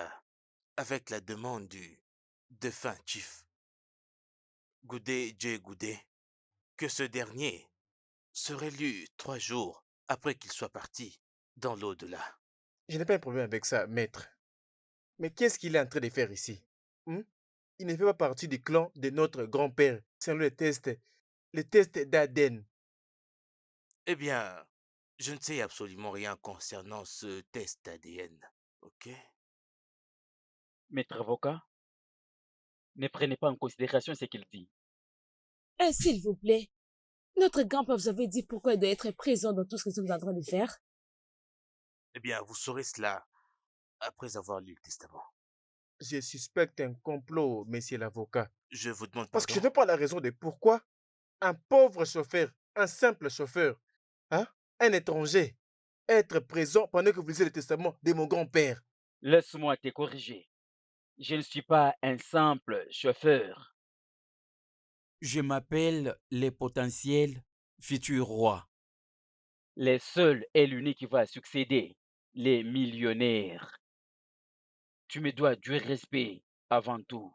avec la demande du défunt chief Goudé J. Goudé que ce dernier serait lu 3 jours après qu'il soit parti dans l'au-delà. Je n'ai pas un problème avec ça, maître. Mais qu'est-ce qu'il est en train de faire ici? Il ne fait pas partie du clan de notre grand-père, selon le test d'Aden. Eh bien, je ne sais absolument rien concernant ce test ADN, ok? Maître avocat, ne prenez pas en considération ce qu'il dit. S'il vous plaît. Notre grand-père vous avait dit pourquoi il doit être présent dans tout ce que nous sommes en train de faire. Eh bien, vous saurez cela après avoir lu le testament. Je suspecte un complot, monsieur l'avocat. Je vous demande Parce que je pardon. n'ai pas la raison de pourquoi un pauvre chauffeur, un simple chauffeur, un étranger, être présent pendant que vous lisez le testament de mon grand-père. Laisse-moi te corriger. Je ne suis pas un simple chauffeur. Je m'appelle le potentiel futur roi. Le seul et l'unique qui va succéder, les millionnaires. Tu me dois du respect avant tout.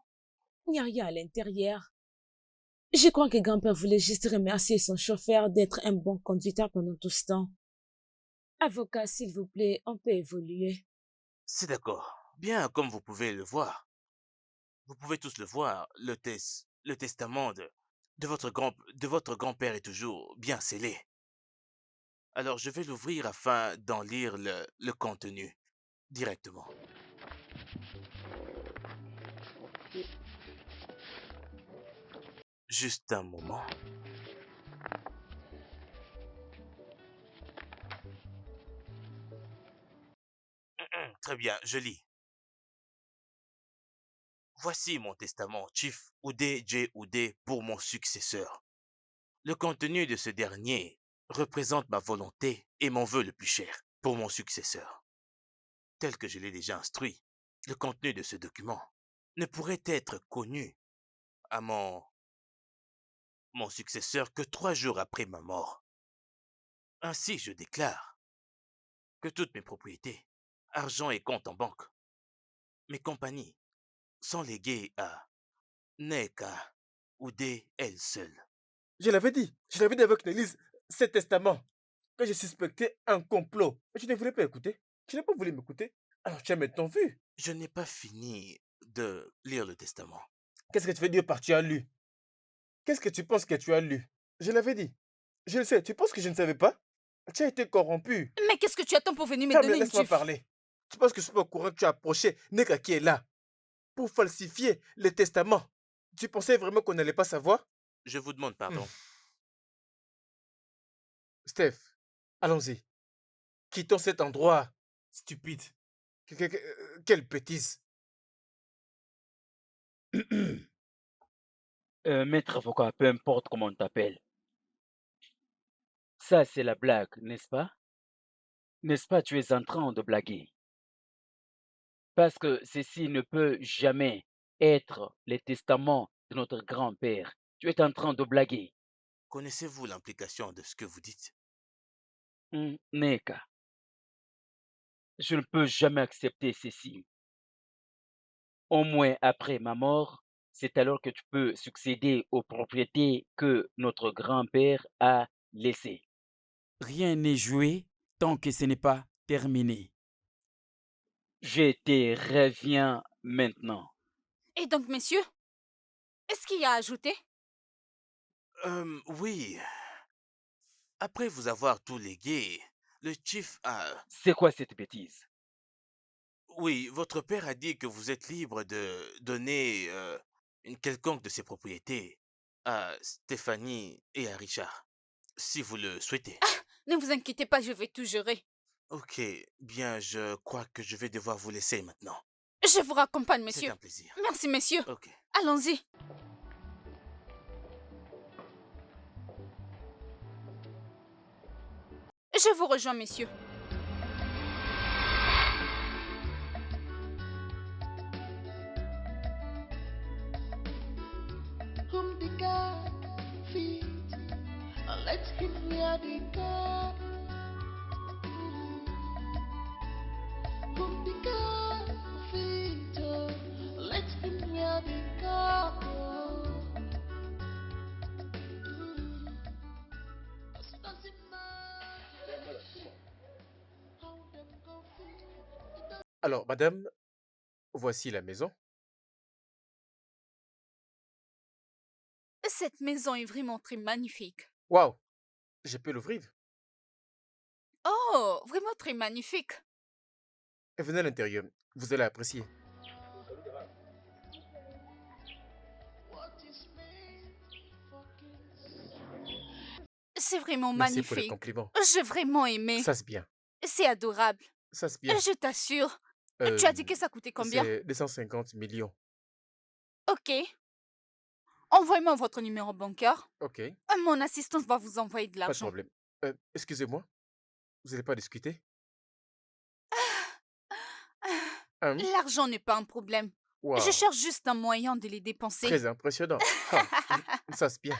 Il n'y a rien à l'intérieur. Je crois que grand-père voulait juste remercier son chauffeur d'être un bon conducteur pendant tout ce temps. Avocat, s'il vous plaît, on peut évoluer. C'est d'accord. Bien, comme vous pouvez le voir. Vous pouvez tous le voir, le testament de votre grand-père est toujours bien scellé. Alors je vais l'ouvrir afin d'en lire le contenu directement. Juste un moment. Très bien, je lis. Voici mon testament, Chief Oudé J. Oudé, pour mon successeur. Le contenu de ce dernier représente ma volonté et mon vœu le plus cher pour mon successeur. Tel que je l'ai déjà instruit, le contenu de ce document ne pourrait être connu à mon successeur que 3 jours après ma mort. Ainsi, je déclare que toutes mes propriétés, argent et comptes en banque, mes compagnies, sont léguées à Neka Oudé elle seule. Je l'avais dit avec Nélise, ce testament, que je suspectais un complot. Mais tu ne voulais pas écouter. Tu n'as pas voulu m'écouter. Alors tu as maintenant vu. Je n'ai pas fini de lire le testament. Qu'est-ce que tu veux dire par tu as lu? Qu'est-ce que tu penses que tu as lu? Je l'avais dit. Je le sais. Tu penses que je ne savais pas? Tu as été corrompu. Mais qu'est-ce que tu attends pour venir me Ferme, donner une laisse-moi gifle? parler. Tu penses que je suis pas au courant que tu as approché Neka qui est là pour falsifier le testament? Tu pensais vraiment qu'on n'allait pas savoir? Je vous demande pardon. Steph, allons-y. Quittons cet endroit stupide. Quelle bêtise. Maître avocat, peu importe comment on t'appelle. Ça, c'est la blague, n'est-ce pas? N'est-ce pas, tu es en train de blaguer? Parce que ceci ne peut jamais être le testament de notre grand-père. Tu es en train de blaguer. Connaissez-vous l'implication de ce que vous dites? Neka, je ne peux jamais accepter ceci. Au moins après ma mort, c'est alors que tu peux succéder aux propriétés que notre grand-père a laissées. Rien n'est joué tant que ce n'est pas terminé. Je te reviens maintenant. Et donc, messieurs, est-ce qu'il y a à ajouter? Oui. Après vous avoir tout légué, le chief a... C'est quoi cette bêtise? Oui, votre père a dit que vous êtes libre de donner une quelconque de ses propriétés à Stéphanie et à Richard, si vous le souhaitez. Ne vous inquiétez pas, je vais tout gérer. Ok, bien, je crois que je vais devoir vous laisser maintenant. Je vous raccompagne, C'est messieurs. un plaisir. Merci, messieurs. Ok. Allons-y. Je vous rejoins, messieurs. Whom the God feed, let him wear the God. Whom the God feed, let him wear the God. Alors, madame, voici la maison. Cette maison est vraiment très magnifique. Waouh, je peux l'ouvrir. Oh, vraiment très magnifique. Et venez à l'intérieur, vous allez apprécier. C'est vraiment Merci pour les magnifique. compliments. J'ai vraiment aimé. Ça c'est bien. C'est adorable. Ça c'est bien. Je t'assure. Tu as dit que ça coûtait combien? C'est 250 millions. Ok. Envoyez-moi votre numéro bancaire. Ok, Mon assistante va vous envoyer de pas de l'argent. problème. Excusez-moi, vous n'allez pas discuter? Hein? L'argent n'est pas un problème. Je Waouh, cherche juste un moyen de les dépenser. très impressionnant. Ah, ça c'est bien.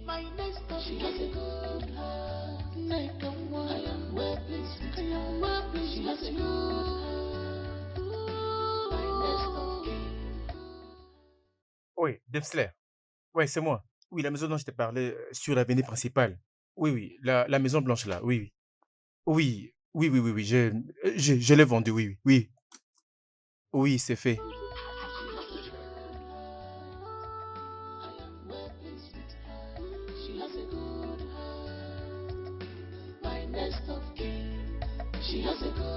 My next of she has a good heart. Make a one. I am well pleased. I am well pleased. She has a good heart. My next of Oui, Dempsler. Oui, c'est moi. Oui, la maison dont je t'ai parlé sur l'avenue principale. Oui, oui, la maison blanche là, oui, oui. Oui, oui, oui, oui, oui, je l'ai vendue, oui, oui, oui. Oui, c'est fait. she has a good heart. Yo sé